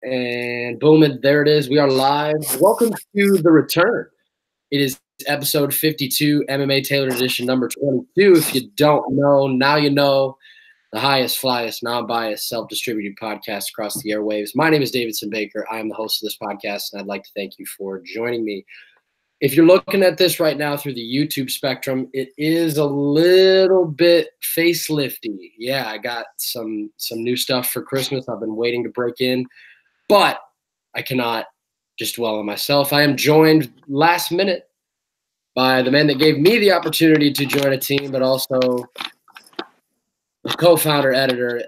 And boom, and there it is. We are live. Welcome to the return. It is episode 52, MMA Tailored Edition number 22. If you don't know, now you know. The highest, flyest, non-biased, self-distributed podcast across the airwaves. My name is Davidson Baker. I am the host of this podcast, and I'd like to thank you for joining me. If you're looking at this right now through the YouTube spectrum, it is a little bit facelifty. Yeah, I got some new stuff for Christmas. I've been waiting to break in, but I cannot just dwell on myself. I am joined last minute by the man that gave me the opportunity to join a team, but also co-founder editor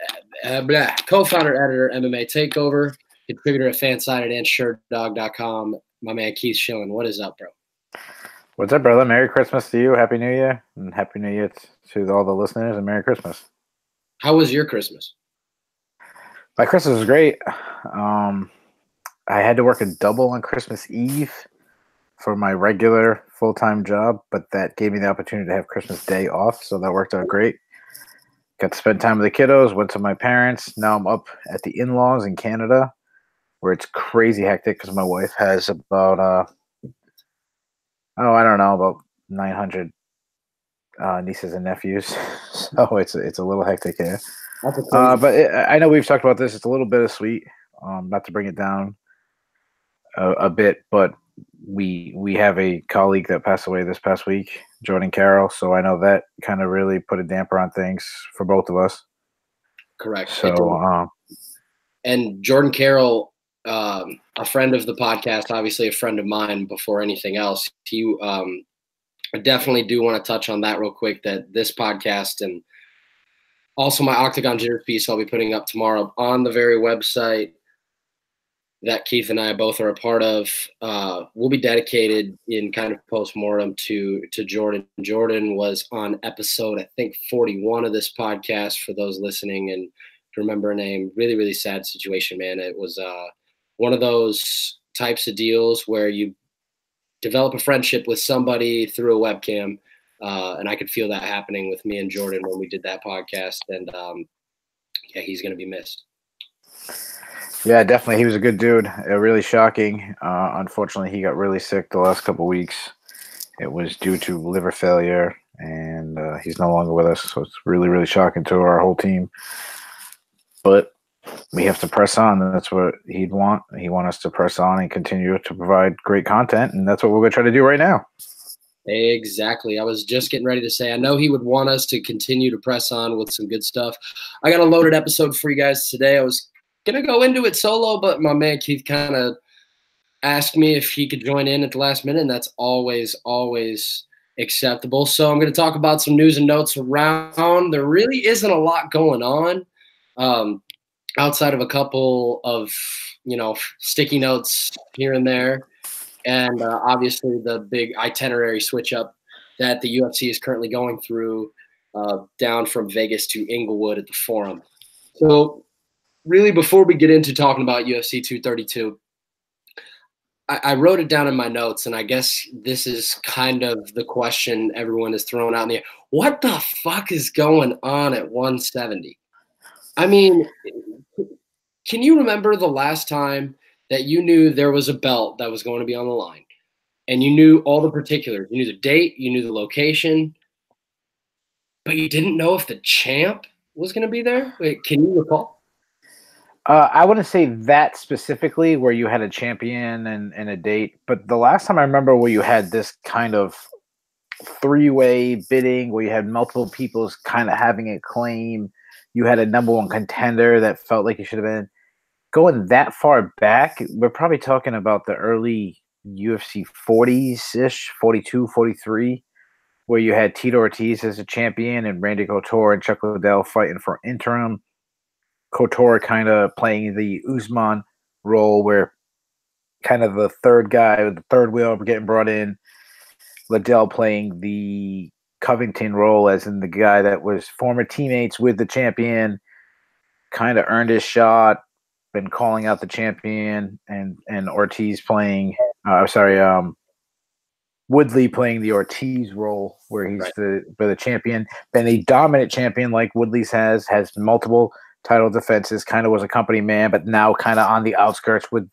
MMA Takeover, contributor at FanSided and Sherdog.com. My man Keith Shillan. What is up, bro? What's up, brother? Merry Christmas to you. Happy New Year. And Happy New Year to all the listeners, and Merry Christmas. How was your Christmas? My Christmas was great. I had to work a double on Christmas Eve for my regular full-time job, but that gave me the opportunity to have Christmas Day off, so that worked out great. Got to spend time with the kiddos, went to my parents. Now I'm up at the in-laws in Canada, where it's crazy hectic because my wife has about, about 900 nieces and nephews. So it's a little hectic here. I know we've talked about this. It's a little bittersweet, not to bring it down a bit, but we have a colleague that passed away this past week, Jordan Carroll. So I know that kind of really put a damper on things for both of us. Correct. So, and Jordan Carroll, a friend of the podcast, obviously a friend of mine before anything else. I definitely do want to touch on that real quick, that this podcast and also my Octagon Jitters piece I'll be putting up tomorrow on the very website that Keith and I both are a part of, will be dedicated in kind of post-mortem to Jordan. Jordan was on episode, I think, 41 of this podcast for those listening and to remember a name. Really, really sad situation, man. It was one of those types of deals where you develop a friendship with somebody through a webcam, and I could feel that happening with me and Jordan when we did that podcast, and yeah, he's going to be missed. Yeah, definitely. He was a good dude. Really shocking. Unfortunately, he got really sick the last couple of weeks. It was due to liver failure, and he's no longer with us. So it's really, really shocking to our whole team. But we have to press on. That's what he'd want. He wants us to press on and continue to provide great content, and that's what we're going to try to do right now. Exactly. I was just getting ready to say, I know he would want us to continue to press on with some good stuff. I got a loaded episode for you guys today. I was going to go into it solo, but my man Keith kind of asked me if he could join in at the last minute, and that's always acceptable. So I'm going to talk about some news and notes around. There really isn't a lot going on outside of a couple of, sticky notes here and there. And obviously the big itinerary switch up that the UFC is currently going through down from Vegas to Inglewood at the Forum. So really, before we get into talking about UFC 232, I wrote it down in my notes, and I guess this is kind of the question everyone is throwing out in the air. What the fuck is going on at 170? I mean, can you remember the last time that you knew there was a belt that was going to be on the line, and you knew all the particulars? You knew the date, you knew the location, but you didn't know if the champ was going to be there? Wait, can you recall? I wouldn't say that specifically where you had a champion and a date, but the last time I remember where you had this kind of three-way bidding where you had multiple people kind of having a claim, you had a number one contender that felt like you should have been. Going that far back, we're probably talking about the early UFC 40s-ish, 42, 43, where you had Tito Ortiz as a champion and Randy Couture and Chuck Liddell fighting for interim. Couture kind of playing the Usman role where kind of the third guy, the third wheel getting brought in. Liddell playing the Covington role as in the guy that was former teammates with the champion, kind of earned his shot, been calling out the champion, and Ortiz playing Woodley playing the Ortiz role where he's the champion. Been a dominant champion like Woodley's has multiple title defenses. Kind of was a company man, but now kind of on the outskirts with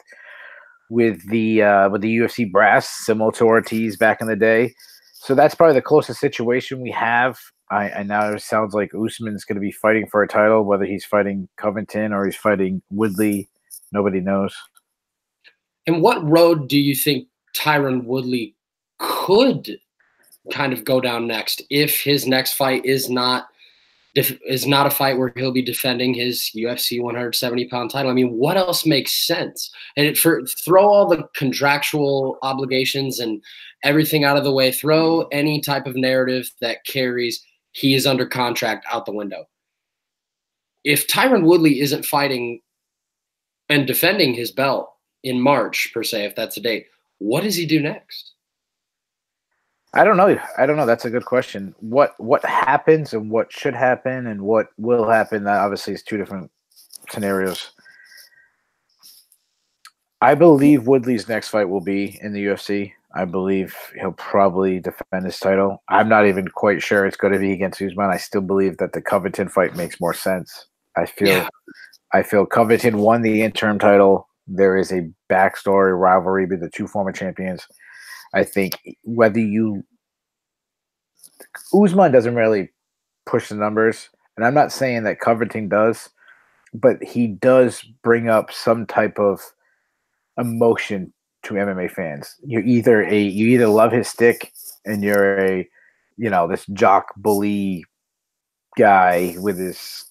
the UFC brass, similar to Ortiz back in the day. So that's probably the closest situation we have. I now it sounds like Usman's going to be fighting for a title, whether he's fighting Covington or he's fighting Woodley. Nobody knows. And what road do you think Tyron Woodley could kind of go down next if his next fight is not a fight where he'll be defending his UFC 170-pound title? I mean, what else makes sense? And throw all the contractual obligations and everything out of the way. Throw any type of narrative that carries he is under contract out the window. If Tyron Woodley isn't fighting and defending his belt in March, per se, if that's a date, what does he do next? I don't know. That's a good question. What happens and what should happen and what will happen, that obviously is two different scenarios. I believe Woodley's next fight will be in the UFC. I believe he'll probably defend his title. I'm not even quite sure it's going to be against Usman. I still believe that the Covington fight makes more sense. I feel Covington won the interim title. There is a backstory rivalry with the two former champions. I think Usman doesn't really push the numbers, and I'm not saying that Covington does, but he does bring up some type of emotion to MMA fans. You either love his stick and you're this jock bully guy with his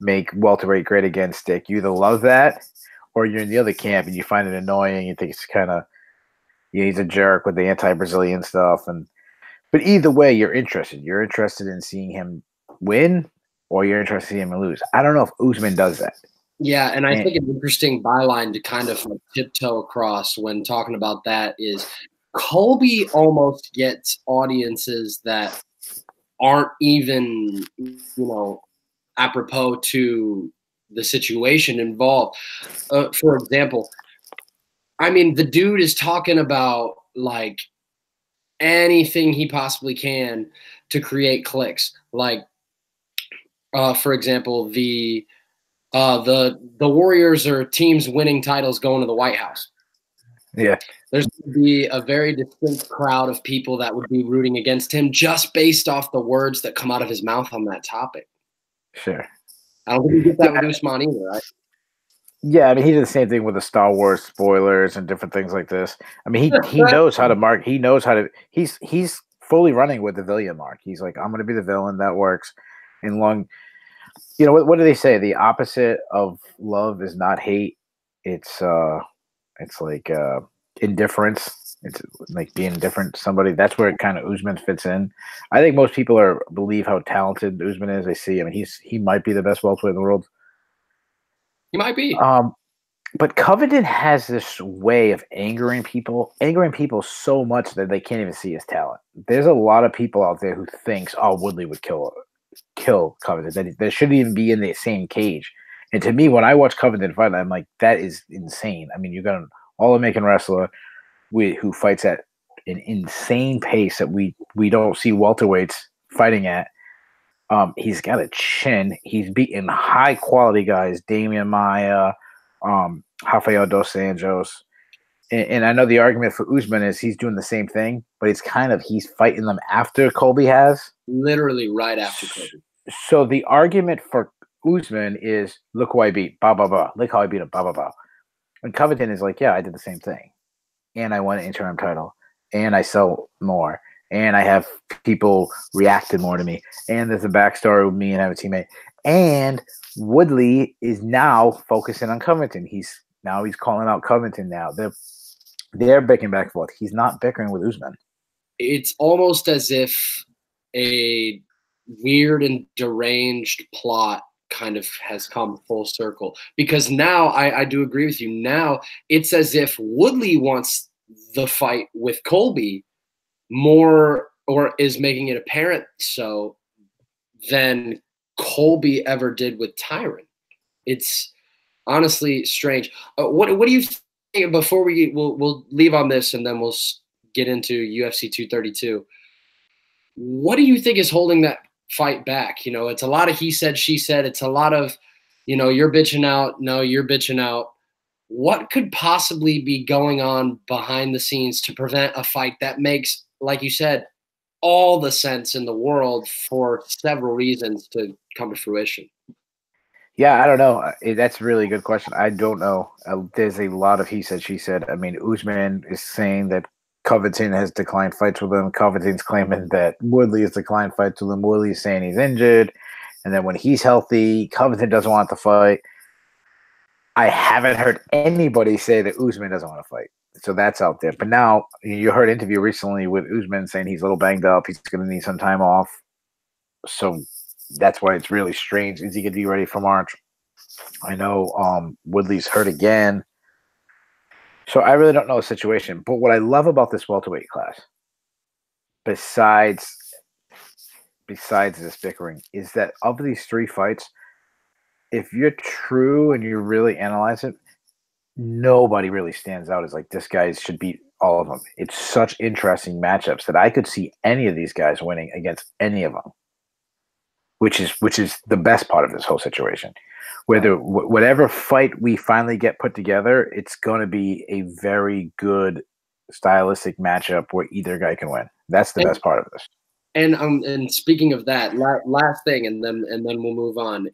make welterweight great again stick. You either love that or you're in the other camp and you find it annoying. You think it's kind of he's a jerk with the anti-Brazilian stuff. But either way, you're interested. You're interested in seeing him win or you're interested in seeing him lose. I don't know if Usman does that. Yeah, and I think an interesting byline to kind of tiptoe across when talking about that is Colby almost gets audiences that aren't even, apropos to the situation involved. For example, I mean, the dude is talking about like anything he possibly can to create clicks. Like, for example, the Warriors or teams winning titles going to the White House. Yeah. There's going to be a very distinct crowd of people that would be rooting against him just based off the words that come out of his mouth on that topic. Sure. I don't think you get that with Usman either, right? Yeah, I mean, he did the same thing with the Star Wars spoilers and different things like this. I mean, he knows how to mark. He knows how to. He's fully running with the villain mark. He's like, I'm going to be the villain. That works. And what do they say? The opposite of love is not hate. It's like indifference. It's like being indifferent to somebody. That's where it kind of Usman fits in. I think most people believe how talented Usman is. They see. I mean, he might be the best welterweight in the world. He might be. But Covington has this way of angering people so much that they can't even see his talent. There's a lot of people out there who thinks, Woodley would kill Covington. That shouldn't even be in the same cage. And to me, when I watch Covington fight, I'm like, that is insane. I mean, you got an All-American wrestler who fights at an insane pace that we don't see welterweights fighting at. He's got a chin. He's beaten high quality guys, Damian Maia, Rafael dos Anjos. And I know the argument for Usman is he's doing the same thing, but he's fighting them after Colby has. Literally right after Colby. So the argument for Usman is, look who I beat, blah, blah, blah. Look how I beat him, blah, blah, blah. And Covington is like, yeah, I did the same thing. And I won an interim title. And I sell more. And I have people reacted more to me. And there's a backstory with me and I have a teammate. And Woodley is now focusing on Covington. He's calling out Covington now. They're bickering back and forth. He's not bickering with Usman. It's almost as if a weird and deranged plot kind of has come full circle. Because now, I do agree with you, now it's as if Woodley wants the fight with Colby more, or is making it apparent so, than Colby ever did with Tyron. It's honestly strange. What do you think, before we'll leave on this and then we'll get into UFC 232, what do you think is holding that fight back. You know, it's a lot of he said, she said. It's a lot of, you know, you're bitching out. No, you're bitching out. What could possibly be going on behind the scenes to prevent a fight that makes, like you said, all the sense in the world for several reasons to come to fruition? Yeah, I don't know. That's a really good question. I don't know. There's a lot of he said, she said. I mean, Usman is saying that Covington has declined fights with him. Covington's claiming that Woodley has declined fights with him. Woodley's saying he's injured. And then when he's healthy, Covington doesn't want to fight. I haven't heard anybody say that Usman doesn't want to fight. So that's out there. But now you heard an interview recently with Usman saying he's a little banged up. He's going to need some time off. So that's why it's really strange. Is he going to be ready for March? I know Woodley's hurt again. So I really don't know the situation. But what I love about this welterweight class, besides this bickering, is that of these 3 fights, if you're true and you really analyze it, nobody really stands out as like this guy should beat all of them. It's such interesting matchups that I could see any of these guys winning against any of them, which is the best part of this whole situation. Whether whatever fight we finally get put together, it's going to be a very good stylistic matchup where either guy can win. That's the best part of this. And speaking of that, last thing, and then we'll move on.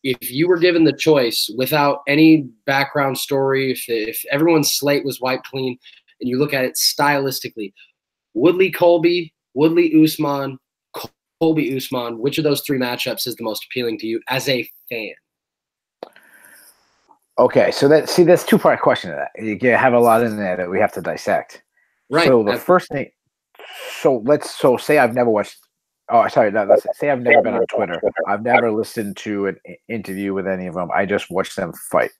If you were given the choice without any background story, if everyone's slate was wiped clean, and you look at it stylistically, Woodley Colby, Woodley Usman, Colby Usman, which of those 3 matchups is the most appealing to you as a fan? Okay, so that's 2-part question to that. You have a lot in there that we have to dissect. Right. So the first thing. So say I've never watched. Oh, sorry. No, say I've never been on Twitter. I've never listened to an interview with any of them. I just watched them fight.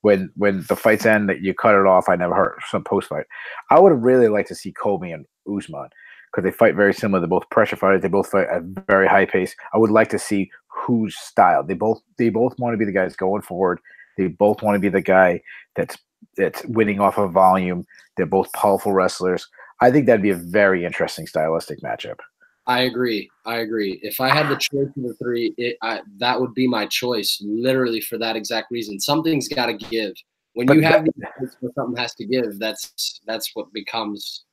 When the fights end, that you cut it off. I never heard some post fight. I would have really liked to see Colby and Usman because they fight very similar. They're both pressure fighters. They both fight at a very high pace. I would like to see whose style. They both want to be the guys going forward. They both want to be the guy that's winning off of volume. They're both powerful wrestlers. I think that'd be a very interesting stylistic matchup. I agree. If I had the choice of the 3, that would be my choice, literally for that exact reason. Something's got to give. When you have these fights where something has to give, that's what becomes,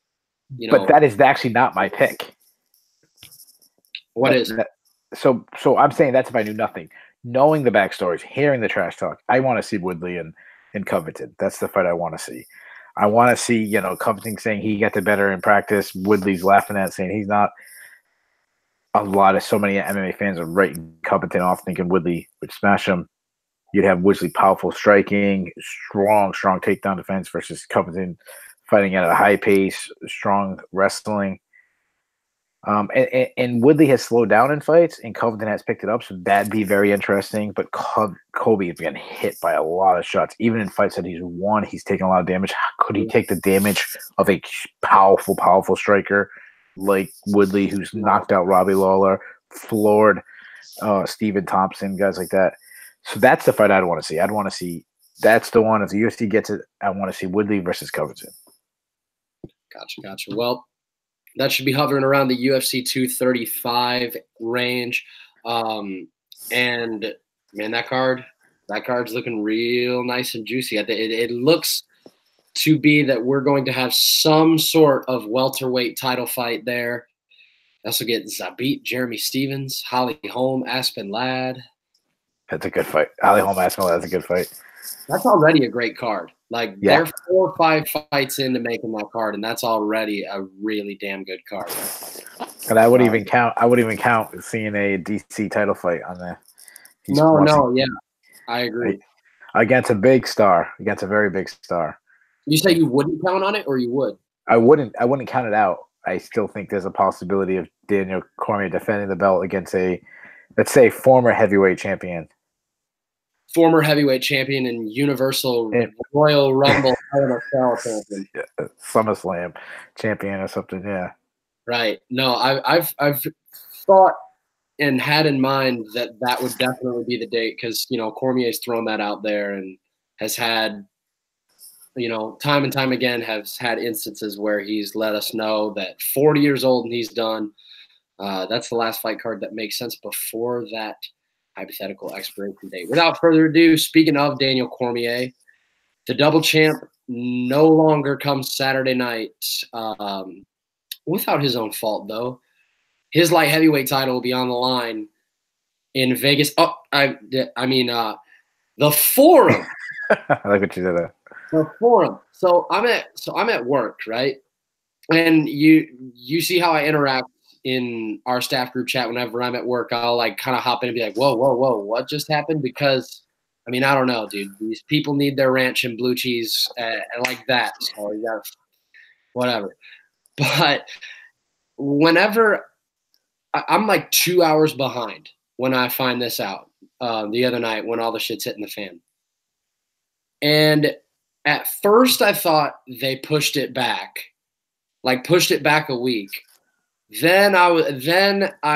you know. But that is actually not my pick. What is? So I'm saying that's if I knew nothing. Knowing the backstories, hearing the trash talk, I want to see Woodley and Covington. That's the fight I want to see. I want to see, Covington saying he got the better in practice. Woodley's laughing at it, saying he's not. So many MMA fans are writing Covington off, thinking Woodley would smash him. You'd have Woodley powerful striking, strong takedown defense versus Covington fighting at a high pace, strong wrestling. And Woodley has slowed down in fights, and Covington has picked it up, so that'd be very interesting. But Colby is getting hit by a lot of shots. Even in fights that he's won, he's taken a lot of damage. How could he take the damage of a powerful striker like Woodley, who's knocked out Robbie Lawler, floored Stephen Thompson, guys like that? So that's the fight I'd want to see. I'd want to see that's the one. If the UFC gets it, I want to see Woodley versus Covington. Gotcha. Well, that should be hovering around the UFC 235 range. And man, that card's looking real nice and juicy. It looks to be that we're going to have some sort of welterweight title fight there. Also get Zabit, Jeremy Stevens, Holly Holm, Aspen Ladd. That's a good fight. Holly Holm, Aspen Ladd, that's a good fight. That's already a great card. They're 4 or 5 fights into making that card, and that's already a really damn good card. And I wouldn't even count seeing a DC title fight on there. Yeah, I agree. Against a big star, against a very big star. You say you wouldn't count on it, or you would? I wouldn't count it out. I still think there's a possibility of Daniel Cormier defending the belt against let's say, former heavyweight champion. Former heavyweight champion and Universal Royal Rumble champion. Yeah, SummerSlam champion or something, yeah. Right. No, I've thought and had in mind that would definitely be the date because, Cormier's thrown that out there and has had, time and time again has had instances where he's let us know that 40 years old and he's done. That's the last fight card that makes sense before that hypothetical expiration date. Without further ado, speaking of Daniel Cormier, the double champ no longer comes Saturday night, without his own fault, though. His light heavyweight title will be on the line in Vegas. Oh, I mean, the Forum. I like what you did there. The Forum. So I'm at work, right? And you see how I interact in our staff group chat whenever I'm at work. I'll like kind of hop in and be like, whoa, what just happened? Because I mean, I don't know, dude. These people need their ranch and blue cheese like that. So you got whatever. But whenever I'm like 2 hours behind when I find this out the other night when all the shit's hitting the fan. And at first I thought they pushed it back a week. Then I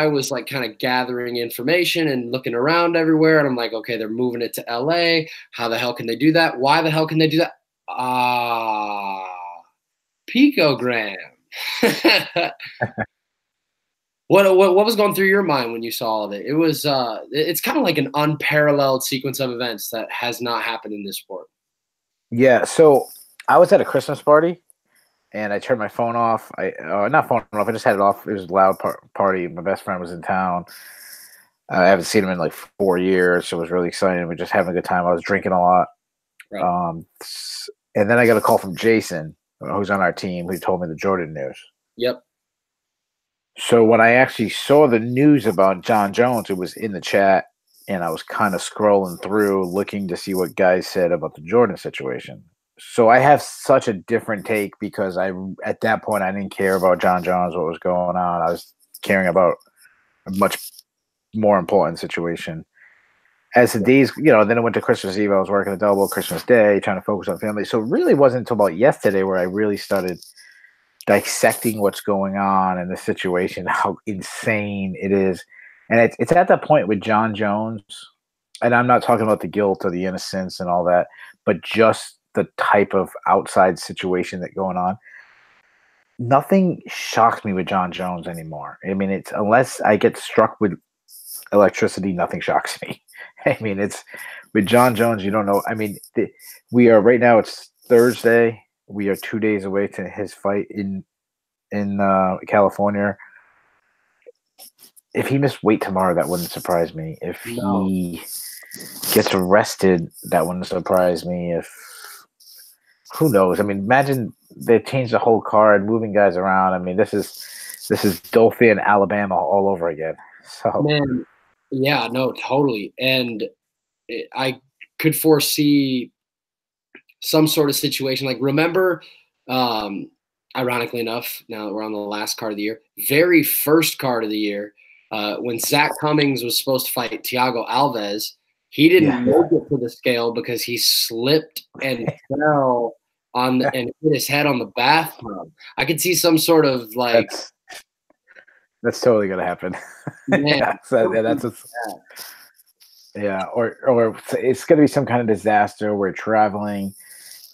was like kind of gathering information and looking around everywhere. And I'm like, okay, they're moving it to LA. How the hell can they do that? Why the hell can they do that? Picogram. What was going through your mind when you saw all of it? It was it's kind of like an unparalleled sequence of events that has not happened in this sport. Yeah, so I was at a Christmas party, and I turned my phone off. Not phone off. I just had it off. It was a loud party. My best friend was in town. I haven't seen him in like 4 years, so it was really exciting. We were just having a good time. I was drinking a lot. Right. And then I got a call from Jason, who's on our team, who told me the Jordan news. Yep. So when I actually saw the news about John Jones, it was in the chat, and I was kind of scrolling through, looking to see what guys said about the Jordan situation. So I have such a different take because at that point, I didn't care about John Jones, what was going on. I was caring about a much more important situation. As the days, then I went to Christmas Eve. I was working a double Christmas Day, trying to focus on family. So it really wasn't until about yesterday where I really started dissecting what's going on in the situation, how insane it is. And it's at that point with John Jones, and I'm not talking about the guilt or the innocence and all that, but just the type of outside situation that's going on. Nothing shocks me with John Jones anymore. I mean, it's unless I get struck with electricity, nothing shocks me. I mean, it's with John Jones, you don't know. I mean, we are right now, it's Thursday. We are 2 days away to his fight in California. If he missed weight tomorrow, that wouldn't surprise me. If he gets arrested, that wouldn't surprise me. Who knows? I mean, imagine they changed the whole card, moving guys around. I mean, this is Dothan, Alabama all over again. So, man, yeah, no, totally. And I could foresee some sort of situation. Like, remember, ironically enough, now that we're on the last card of the year, very first card of the year, when Zach Cummings was supposed to fight Thiago Alves, he didn't make it to the scale because he slipped and fell and hit his head on the bathtub. I could see some sort of like. That's totally gonna happen. Yeah, or it's gonna be some kind of disaster. We're traveling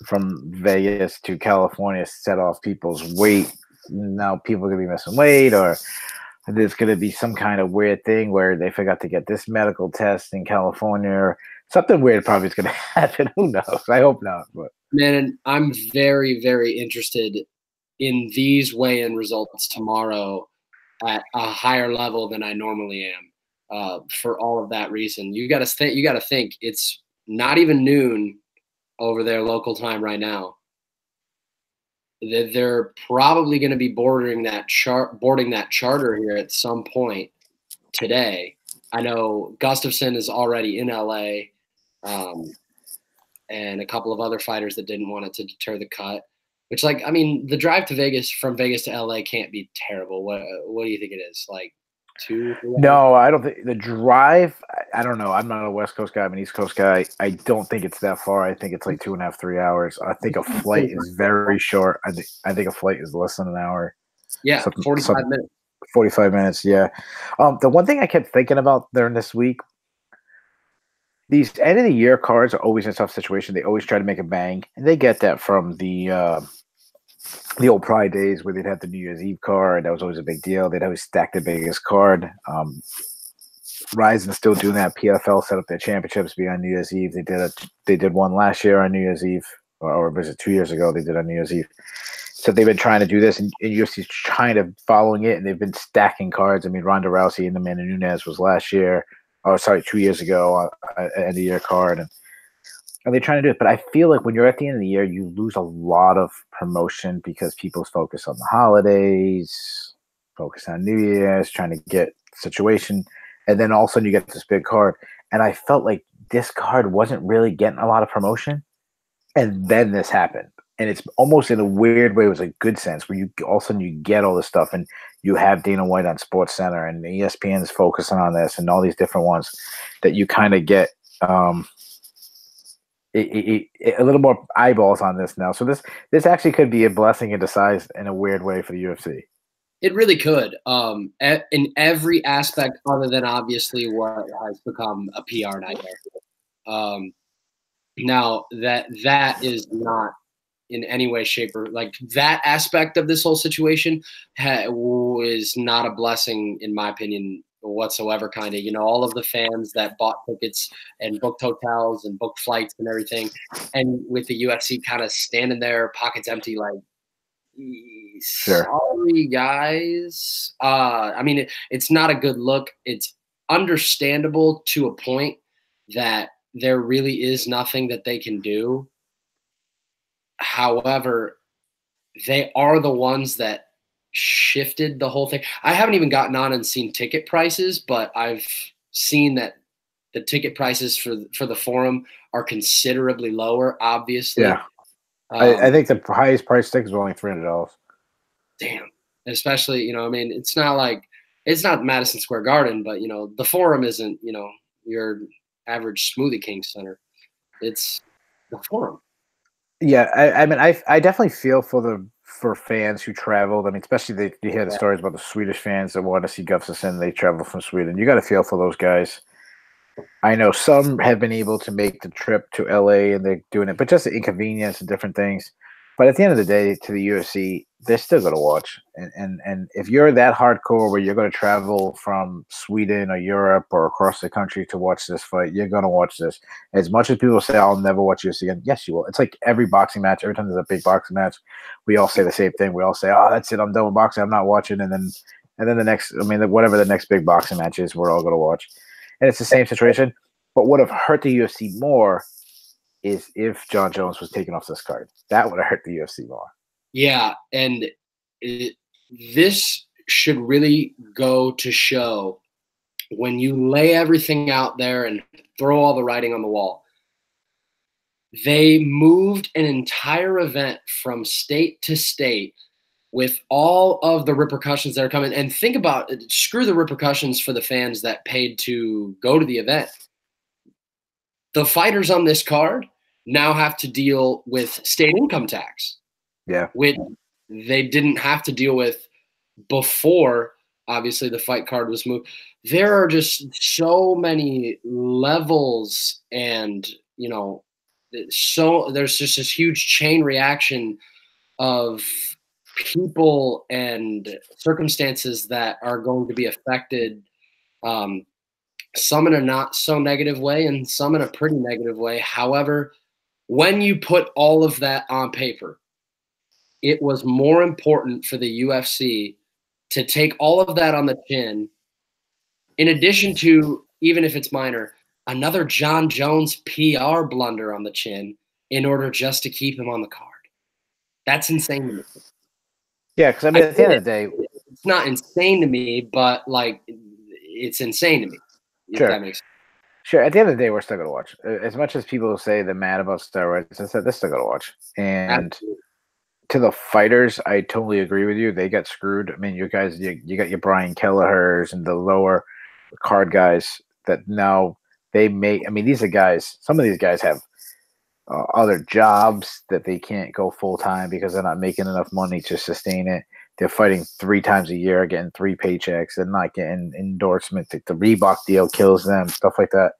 from Vegas to California, set off people's weight. Now people are gonna be missing weight, or there's gonna be some kind of weird thing where they forgot to get this medical test in California. Or something weird probably is gonna happen. Who knows? I hope not. But man, I'm very, very interested in these weigh-in results tomorrow at a higher level than I normally am. For all of that reason, you got to think it's not even noon over there local time right now. They're probably going to be boarding that charter here at some point today. I know Gustafsson is already in LA, and a couple of other fighters that didn't want it to deter the cut. Which, like, I mean, the drive to Vegas from Vegas to LA can't be terrible. What do you think it is? Like 2 3 hours? No, I don't think the drive. I don't know. I'm not a West Coast guy. I'm an East Coast guy. I don't think it's that far. I think it's like 2.5, 3 hours. I think a flight is very short. I think a flight is less than an hour. Yeah, 45 minutes. 45 minutes. Yeah. The one thing I kept thinking about during this week. These end of the year cards are always in a tough situation. They always try to make a bang, and they get that from the the old Pride days where they'd have the New Year's Eve card. That was always a big deal. They'd always stack the biggest card. Ryzen's still doing that. PFL set up their championships be on New Year's Eve. They did one last year on New Year's Eve, or was it 2 years ago? They did on New Year's Eve. So they've been trying to do this, and UFC's kind of following it, and they've been stacking cards. I mean, Ronda Rousey and Amanda Nunes was last year. Oh, sorry, 2 years ago, end of the year card, and they're trying to do it. But I feel like when you're at the end of the year, you lose a lot of promotion because people focus on the holidays, focus on New Year's, trying to get situation. And then all of a sudden you get this big card. And I felt like this card wasn't really getting a lot of promotion. And then this happened. And it's almost in a weird way, it was a good sense, where you all of a sudden you get all this stuff and you have Dana White on SportsCenter and ESPN's focusing on this and all these different ones that you kind of get a little more eyeballs on this now. So this actually could be a blessing in disguise in a weird way for the UFC. It really could, in every aspect other than obviously what has become a PR nightmare. Now that is not in any way, shape, or like that aspect of this whole situation is not a blessing, in my opinion, whatsoever. Kind of, all of the fans that bought tickets and booked hotels and booked flights and everything, and with the UFC kind of standing there, pockets empty, like, sure. Sorry, guys. I mean, it's not a good look. It's understandable to a point that there really is nothing that they can do. However, they are the ones that shifted the whole thing. I haven't even gotten on and seen ticket prices, but I've seen that the ticket prices for the forum are considerably lower, obviously. Yeah. I think the highest price ticket is only $300. Damn. Especially, I mean, it's not Madison Square Garden, but, the forum isn't, your average Smoothie King center. It's the forum. Yeah, I mean, I definitely feel for fans who traveled. I mean, especially you hear the stories about the Swedish fans that want to see Gustafsson. They travel from Sweden. You got to feel for those guys. I know some have been able to make the trip to LA and they're doing it, but just the inconvenience and different things. But at the end of the day, to the UFC, they're still going to watch. And if you're that hardcore where you're going to travel from Sweden or Europe or across the country to watch this fight, you're going to watch this. As much as people say, I'll never watch UFC again, yes, you will. It's like every boxing match. Every time there's a big boxing match, we all say the same thing. We all say, oh, that's it. I'm done with boxing. I'm not watching. And then the next, whatever the next big boxing match is, we're all going to watch. And it's the same situation. But what would have hurt the UFC more is if John Jones was taken off this card. That would have hurt the UFC more. Yeah, and this should really go to show when you lay everything out there and throw all the writing on the wall. They moved an entire event from state to state with all of the repercussions that are coming. And think about it, screw the repercussions for the fans that paid to go to the event. The fighters on this card now have to deal with state income tax. Yeah. Which they didn't have to deal with before, obviously, the fight card was moved. There are just so many levels and, so there's just this huge chain reaction of people and circumstances that are going to be affected, some in a not so negative way and some in a pretty negative way. However, when you put all of that on paper, it was more important for the UFC to take all of that on the chin, in addition to, even if it's minor, another John Jones PR blunder on the chin in order just to keep him on the card. That's insane to me. Yeah, because at the end of the day, it's not insane to me, but it's insane to me. Sure. If that makes sense. Sure. At the end of the day, we're still going to watch. As much as people say they're mad about steroids, I said they're still going to watch. And Absolutely. To the fighters, I totally agree with you. They got screwed. I mean, you guys, you got your Brian Kelleher's and the lower card guys that now they may. I mean, these are guys. Some of these guys have other jobs that they can't go full time because they're not making enough money to sustain it. They're fighting 3 times a year, getting 3 paychecks, and not getting endorsement. The Reebok deal kills them, stuff like that.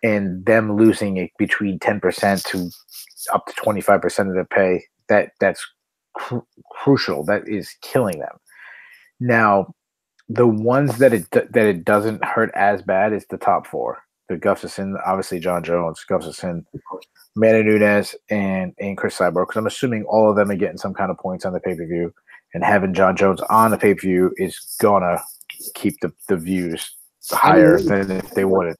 And them losing it between 10% to up to 25% of their pay, that's crucial, that is killing them. Now, the ones that it doesn't hurt as bad is the top four. The Gustafsson, obviously John Jones, Gustafsson, Amanda Nunes, and Cris Cyborg. Because I'm assuming all of them are getting some kind of points on the pay-per-view, and having John Jones on the pay-per-view is gonna keep the views higher than if they wouldn't.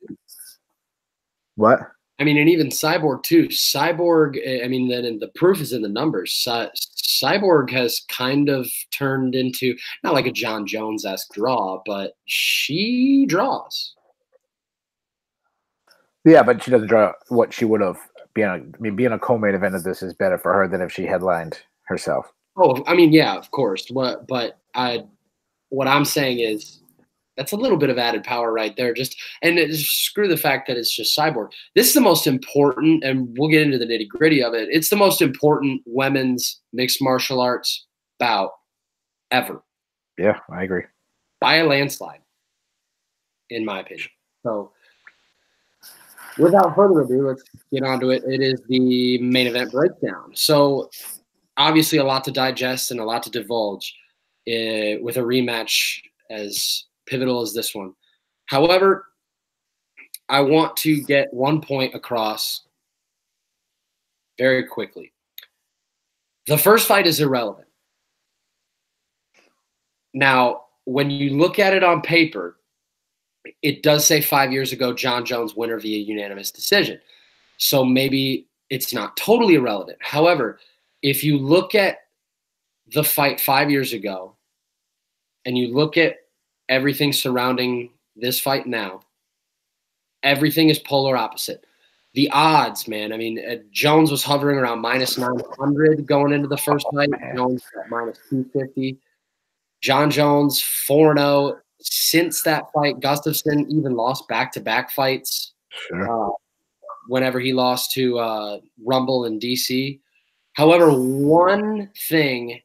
What? I mean, and even Cyborg too. Cyborg, I mean, then the proof is in the numbers. Cyborg has kind of turned into not like a John Jones-esque draw, but she draws. Yeah, but she doesn't draw what she would have. Being a co-main event of this is better for her than if she headlined herself. Oh, I mean, yeah, of course. What I'm saying is that's a little bit of added power right there. Screw the fact that it's just Cyborg. This is the most important, and we'll get into the nitty gritty of it. It's the most important women's mixed martial arts bout ever. Yeah, I agree. By a landslide, in my opinion. So, without further ado, let's get on to it. It is the main event breakdown. So, obviously, a lot to digest and a lot to divulge with a rematch as pivotal as this one. However, I want to get one point across very quickly. The first fight is irrelevant. Now, when you look at it on paper, it does say 5 years ago, John Jones winner via unanimous decision. So maybe it's not totally irrelevant. However, if you look at the fight 5 years ago and you look at everything surrounding this fight now, everything is polar opposite. The odds, man, I mean, Jones was hovering around minus 900 going into the first fight. Jones at minus 250. John Jones 4-0. Since that fight, Gustafsson even lost back-to-back fights. Sure. Whenever he lost to Rumble in DC. However, one thing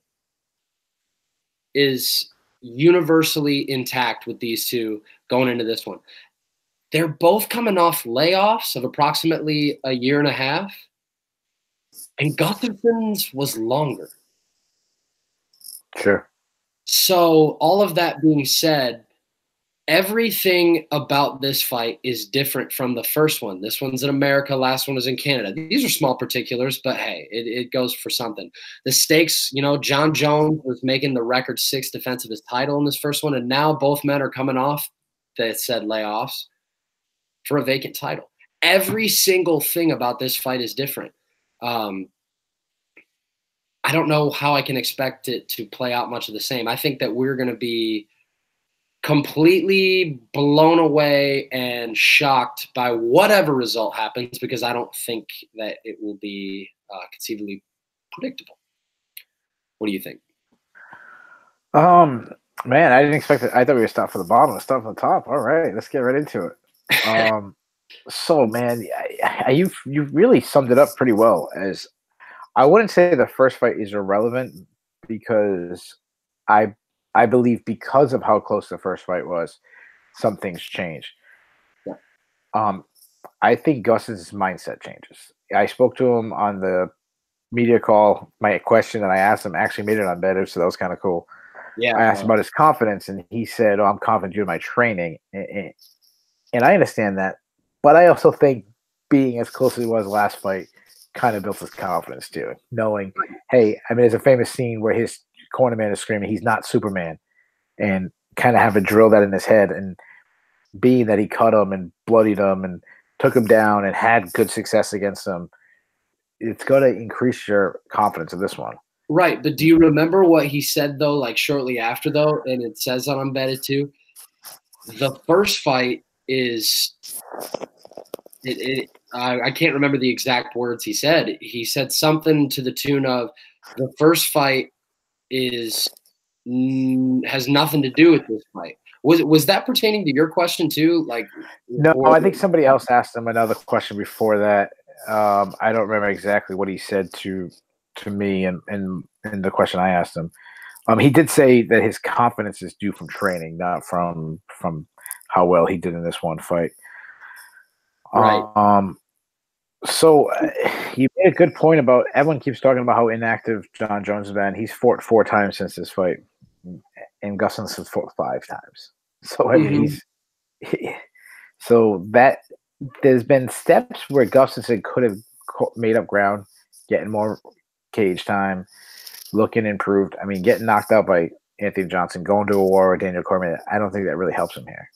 is universally intact with these two going into this one. They're both coming off layoffs of approximately a year and a half, and Gustafsson's was longer. Sure. So all of that being said, everything about this fight is different from the first one. This one's in America, last one was in Canada. These are small particulars, but hey, it goes for something. The stakes, John Jones was making the record 6 defense of his title in this first one, and now both men are coming off that said layoffs for a vacant title. Every single thing about this fight is different. I don't know how I can expect it to play out much of the same. I think that we're going to be completely blown away and shocked by whatever result happens, because I don't think that it will be conceivably predictable. What do you think? Man, I didn't expect it. I thought we would start from the bottom and start from the top. All right, let's get right into it. So, man, you really summed it up pretty well. As I wouldn't say the first fight is irrelevant, because I believe because of how close the first fight was, some things changed. Yeah. I think Gus's mindset changes. I spoke to him on the media call. My question that I asked him actually made it on better, so that was kind of cool. Yeah, I asked about his confidence, and he said, I'm confident due to my training. And I understand that, but I also think being as close as he was last fight kind of built his confidence too, knowing, hey, I mean, there's a famous scene where his cornerman is screaming, he's not Superman, and kind of have to drill that in his head. And being that he cut him and bloodied him and took him down and had good success against him, it's going to increase your confidence in this one. Right, but do you remember what he said, though, like shortly after, though, and it says on Embedded too? The first fight is I can't remember the exact words he said. He said something to the tune of, the first fight has nothing to do with this fight. Was that pertaining to your question too? Like, no, I think somebody else asked him another question before that. I don't remember exactly what he said to me and the question I asked him. He did say that his confidence is due from training, not from how well he did in this one fight. Right. So you made a good point about everyone keeps talking about how inactive John Jones has been. He's fought 4 times since this fight, and Gustafsson fought 5 times. So I mean, so that there's been steps where Gustafsson could have made up ground, getting more cage time, looking improved. I mean, getting knocked out by Anthony Johnson, going to a war with Daniel Cormier. I don't think that really helps him here.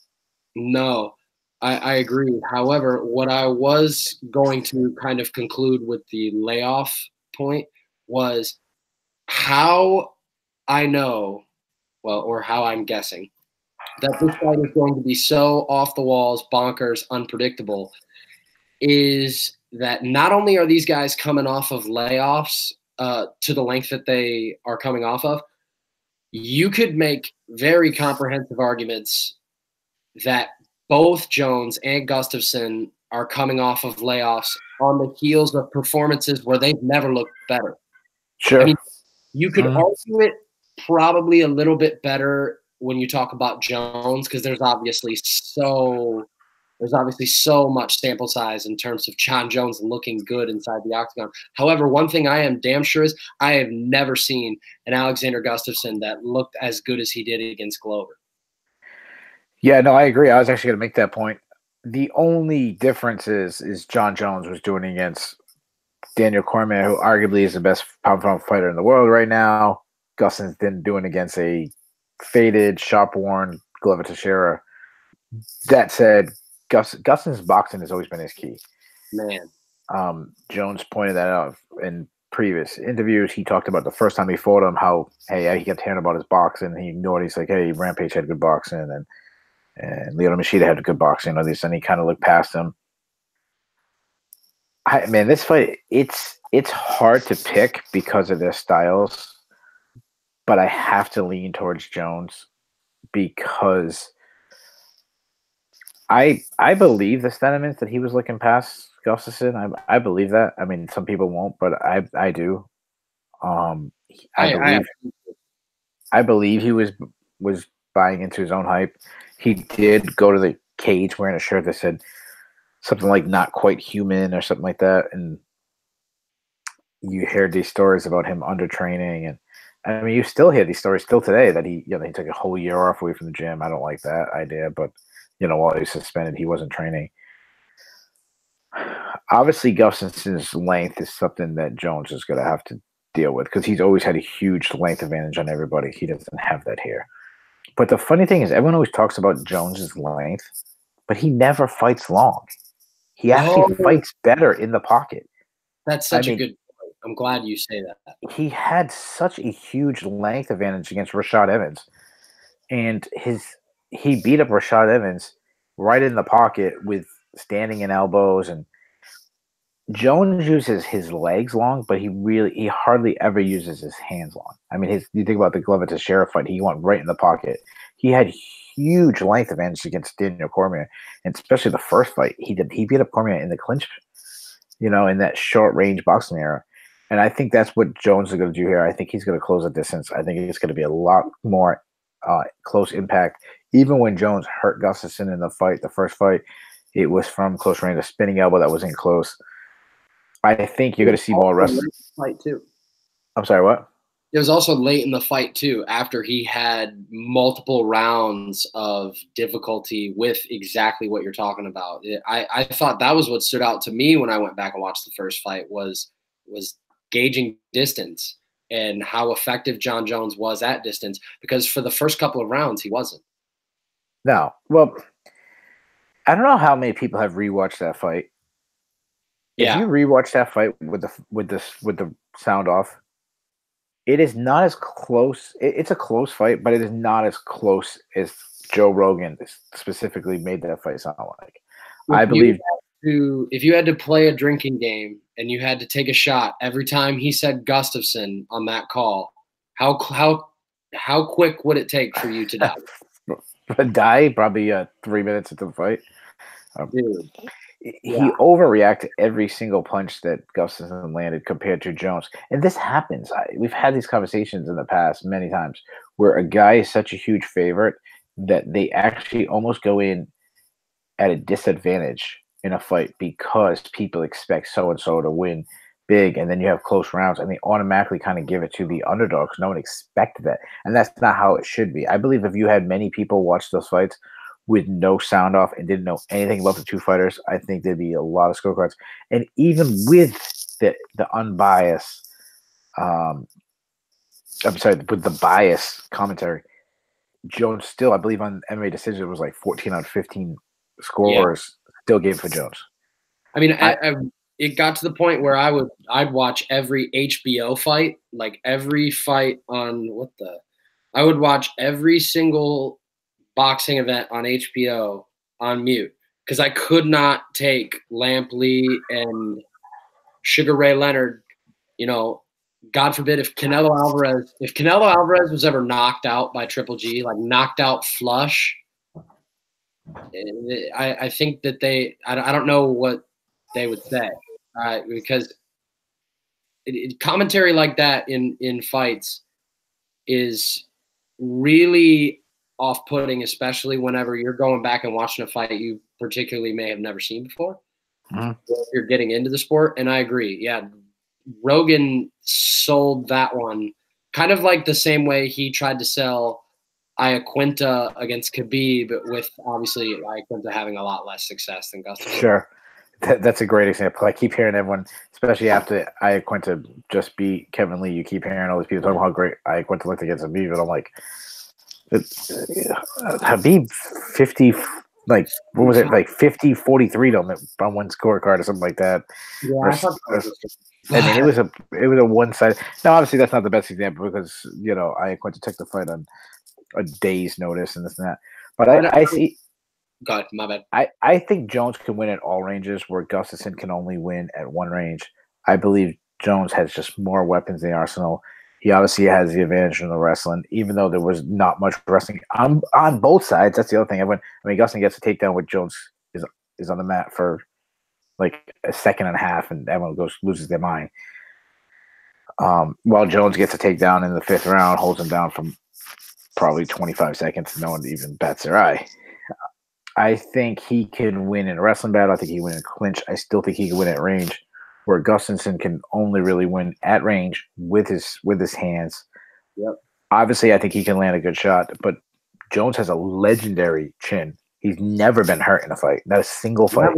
No, I agree. However, what I was going to kind of conclude with the layoff point was how I know, well, or how I'm guessing that this fight is going to be so off the walls, bonkers, unpredictable, is that not only are these guys coming off of layoffs to the length that they are coming off of, you could make very comprehensive arguments that both Jones and Gustafsson are coming off of layoffs on the heels of performances where they've never looked better. Sure. I mean, you could argue it probably a little bit better when you talk about Jones, because there's obviously so much sample size in terms of John Jones looking good inside the octagon. However, one thing I am damn sure is I have never seen an Alexander Gustafsson that looked as good as he did against Glover. Yeah, no, I agree. I was actually going to make that point. The only difference is John Jones was doing against Daniel Cormier, who arguably is the best pound-for-pound fighter in the world right now. Gustafsson's been doing against a faded, sharp-worn Glover Teixeira. That said, Gustafsson's boxing has always been his key. Man. Jones pointed that out in previous interviews. He talked about the first time he fought him, how, hey, he kept hearing about his boxing. He ignored. He's like, hey, Rampage had good boxing, and Lyoto Machida had good boxing. And he kind of looked past him. Man, this fight, it's hard to pick because of their styles, but I have to lean towards Jones because I believe the sentiments that he was looking past Gustafsson. I believe that. I mean, some people won't, but I do. I believe he was buying into his own hype. He did go to the cage wearing a shirt that said something like "not quite human" or something like that, and you hear these stories about him undertraining, and I mean, you still hear these stories still today that he took a whole year off away from the gym. I don't like that idea, but while he was suspended, he wasn't training. Obviously, Gustafsson's length is something that Jones is going to have to deal with because he's always had a huge length advantage on everybody. He doesn't have that here. But the funny thing is, everyone always talks about Jones's length, but he never fights long. He actually fights better in the pocket. That's such a good point. I'm glad you say that. He had such a huge length advantage against Rashad Evans. And he beat up Rashad Evans right in the pocket with standing and elbows. And Jones uses his legs long, but he hardly ever uses his hands long. I mean, you think about the Glover Teixeira fight, he went right in the pocket. He had huge length advantage against Daniel Cormier, and especially the first fight he beat up Cormier in the clinch, in that short range boxing era. And I think that's what Jones is going to do here. I think he's going to close the distance. I think it's going to be a lot more close impact. Even when Jones hurt Gustafsson in the first fight, it was from close range, a spinning elbow that wasn't close. I think you're going to see more wrestling. Fight too. I'm sorry, what? It was also late in the fight too, after he had multiple rounds of difficulty with exactly what you're talking about. I thought that was what stood out to me when I went back and watched the first fight was gauging distance and how effective John Jones was at distance, because for the first couple of rounds he wasn't. No, well, I don't know how many people have rewatched that fight. Yeah. If you rewatch that fight with the sound off, it is not as close. It's a close fight, but it is not as close as Joe Rogan specifically made that fight sound like. I believe if you had to play a drinking game and you had to take a shot every time he said Gustafsson on that call, how quick would it take for you to die? Die probably 3 minutes into the fight. Dude. He overreacted every single punch that Gustafsson landed compared to Jones. And this happens. We've had these conversations in the past many times where a guy is such a huge favorite that they actually almost go in at a disadvantage in a fight because people expect so-and-so to win big, and then you have close rounds, and they automatically kind of give it to the underdog because no one expected that. And that's not how it should be. I believe if you had many people watch those fights with no sound off and didn't know anything about the two fighters, I think there'd be a lot of scorecards. And even with the unbiased, I'm sorry, with the bias commentary, Jones still, I believe on MMA Decision, it was like 14 out of 15 scores still gave for Jones. I mean, it got to the point where I'd watch every HBO fight, like every fight on I would watch every single boxing event on HBO on mute because I could not take Lampley and Sugar Ray Leonard. You know, God forbid if Canelo Alvarez was ever knocked out by Triple G, like knocked out flush, I think that I don't know what they would say because commentary like that in fights is really off-putting, especially whenever you're going back and watching a fight you particularly may have never seen before. Mm-hmm. If you're getting into the sport, and I agree. Yeah, Rogan sold that one kind of like the same way he tried to sell Iaquinta against Khabib, with obviously Iaquinta having a lot less success than Gustafsson. Sure. That's a great example. I keep hearing everyone, especially after Iaquinta just beat Kevin Lee, you keep hearing all these people talking about how great Iaquinta looked against Khabib, and I'm like, Khabib 50, like, what was it, like 50-43 on one scorecard or something like that. Yeah, I mean, it was a one-sided. Now, obviously, that's not the best example because Iaquinta took the fight on a day's notice and this and that. But I see. God, my bad. I think Jones can win at all ranges where Gustafsson can only win at one range. I believe Jones has just more weapons in the arsenal. He obviously has the advantage in the wrestling, even though there was not much wrestling on both sides. That's the other thing. Gustafsson gets a takedown with Jones is on the mat for like a second and a half, and everyone loses their mind. While Jones gets a takedown in the fifth round, holds him down from probably 25 seconds. No one even bats their eye. I think he can win in a wrestling battle. I think he can win in a clinch. I still think he can win at range, where Gustafsson can only really win at range with his hands. Yep. Obviously, I think he can land a good shot, but Jones has a legendary chin. He's never been hurt in a fight, not a single fight.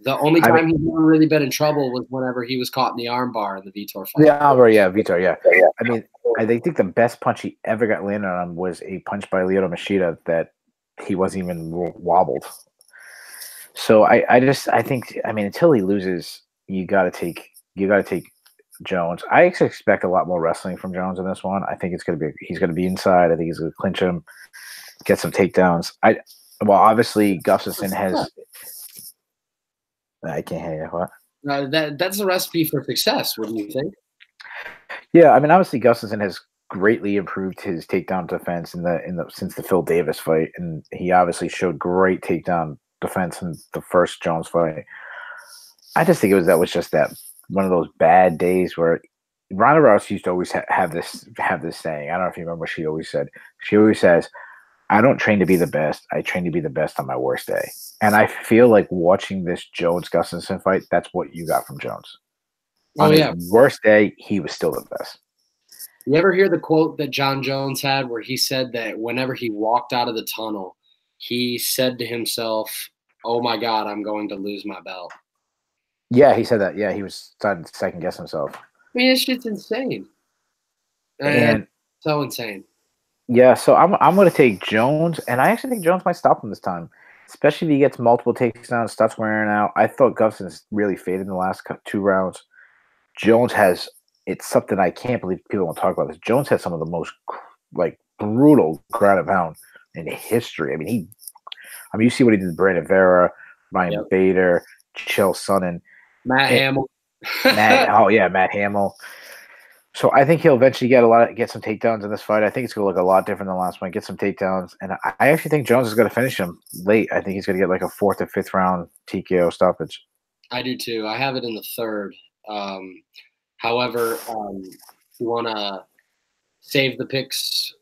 The only time he's ever really been in trouble was whenever he was caught in the armbar in the Vitor fight. The armbar, yeah, Vitor, yeah. I mean, I think the best punch he ever got landed on was a punch by Lyoto Machida that he wasn't even wobbled. So I think until he loses, you got to take Jones. I actually expect a lot more wrestling from Jones in this one. I think he's going to be inside. I think he's going to clinch him, get some takedowns. Obviously Gustafsson has. I can't hear you. What? That's a recipe for success. What do you think? Yeah, I mean, obviously Gustafsson has greatly improved his takedown defense since the Phil Davis fight, and he obviously showed great takedown defense in the first Jones fight. I just think that was just that one of those bad days where Ronda Rousey used to always have this saying. I don't know if you remember what she always said. She always says, "I don't train to be the best. I train to be the best on my worst day." And I feel like watching this Jones Gustafsson fight, that's what you got from Jones. On his worst day, he was still the best. You ever hear the quote that John Jones had where he said that whenever he walked out of the tunnel, he said to himself, "Oh my God, I'm going to lose my belt." Yeah, he said that. Yeah, he was starting to second guess himself. I mean, it's just insane. And so insane. Yeah, so I'm going to take Jones, and I actually think Jones might stop him this time, especially if he gets multiple takedowns, starts wearing out. I thought Gustafsson's really faded in the last 2 rounds. Jones has – it's something I can't believe people don't talk about this. Jones has some of the most, brutal ground and pound in history. I mean, you see what he did to Brandon Vera, Ryan Bader, Chael Sonnen. Matt Hamill. Matt Hamill. So I think he'll eventually get some takedowns in this fight. I think it's going to look a lot different than the last one. Get some takedowns, and I actually think Jones is going to finish him late. I think he's going to get like a 4th or 5th round TKO stoppage. I do too. I have it in the 3rd. However, you want to save the picks.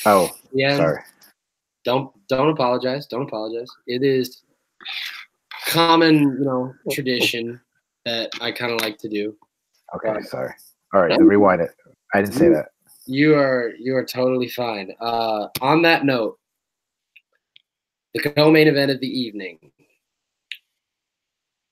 Oh, sorry. Don't apologize. Don't apologize. It is common, tradition that I kind of like to do. Okay, sorry. All right, rewind it. I didn't say that. You are totally fine. On that note, the co-main event of the evening.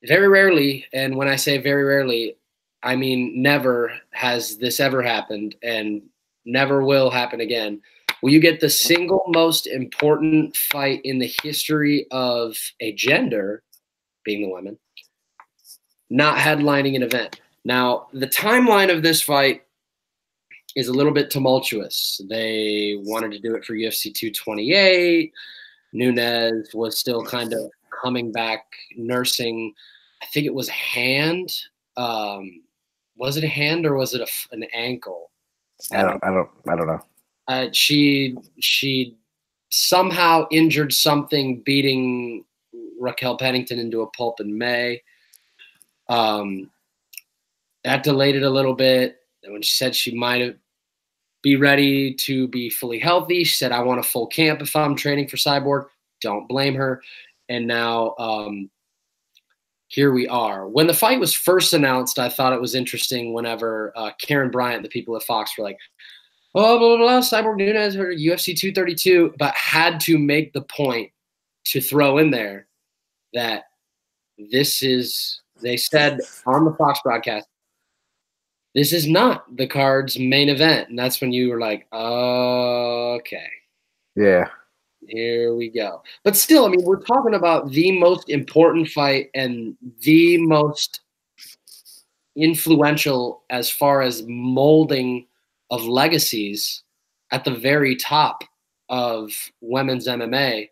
Very rarely, and when I say very rarely, I mean never has this ever happened and never will happen again. Will you get the single most important fight in the history of a gender, being the women, not headlining an event? Now, the timeline of this fight is a little bit tumultuous. They wanted to do it for UFC 228. Nunes was still kind of coming back, nursing. I think it was a hand. Was it a hand or was it an ankle? I don't know. She somehow injured something, beating Raquel Pennington into a pulp in May. That delayed it a little bit. And when she said she might be ready to be fully healthy, she said, I want a full camp if I'm training for Cyborg. Don't blame her. And now here we are. When the fight was first announced, I thought it was interesting whenever Karen Bryant, the people at Fox, were like, oh, blah, blah, blah, Cyborg Nunes, or UFC 232, but had to make the point to throw in there that this is, they said on the Fox broadcast, this is not the card's main event. And that's when you were like, okay. Yeah. Here we go. But still, I mean, we're talking about the most important fight and the most influential as far as molding of legacies at the very top of women's MMA,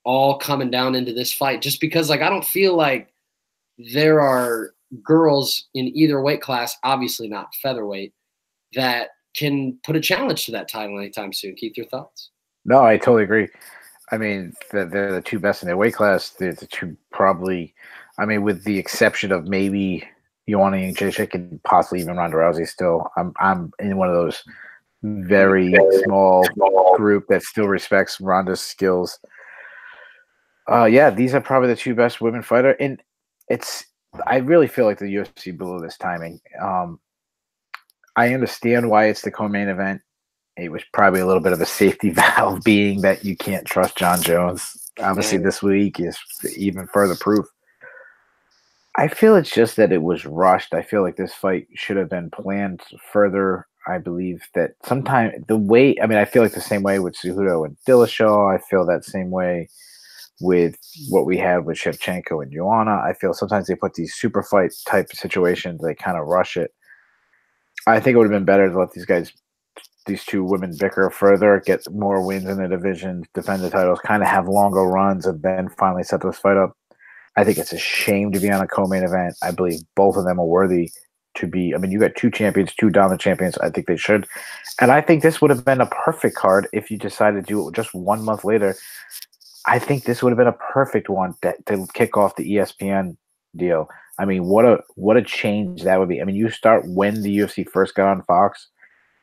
all coming down into this fight. Just because, like, I don't feel like there are girls in either weight class, obviously not featherweight, that can put a challenge to that title anytime soon. Keith, your thoughts? No, I totally agree. I mean, they're the two best in their weight class. They're the two probably, I mean, with the exception of maybe Joanna Jędrzejczyk and possibly even Ronda Rousey still. I'm in one of those very small group that still respects Ronda's skills. Yeah, these are probably the two best women fighter. And I really feel like the UFC blew this timing. I understand why it's the co-main event. It was probably a little bit of a safety valve, being that you can't trust John Jones. Obviously, this week is even further proof. I feel it's just that it was rushed. I feel like this fight should have been planned further. I believe that sometimes I feel like the same way with Cejudo and Dillashaw. I feel that same way with what we had with Shevchenko and Joanna. I feel sometimes they put these super fight type of situations, they kind of rush it. I think it would have been better to let these two women bicker further, get more wins in the division, defend the titles, kind of have longer runs, and then finally set this fight up. I think it's a shame to be on a co-main event. I believe both of them are worthy to be. I mean, you got two champions, two dominant champions. I think they should. And I think this would have been a perfect card if you decided to do it just 1 month later. I think this would have been a perfect one to kick off the ESPN deal. I mean, what a change that would be. I mean, you start when the UFC first got on Fox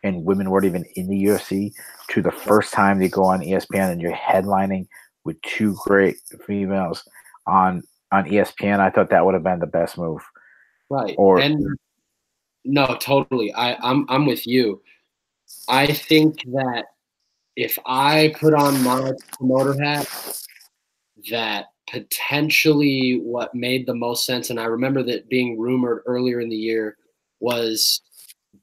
and women weren't even in the UFC to the first time they go on ESPN and you're headlining with two great females on ESPN. I thought that would have been the best move. Right. No, totally. I'm with you. I think that if I put on my promoter hat, that potentially what made the most sense, and I remember that being rumored earlier in the year, was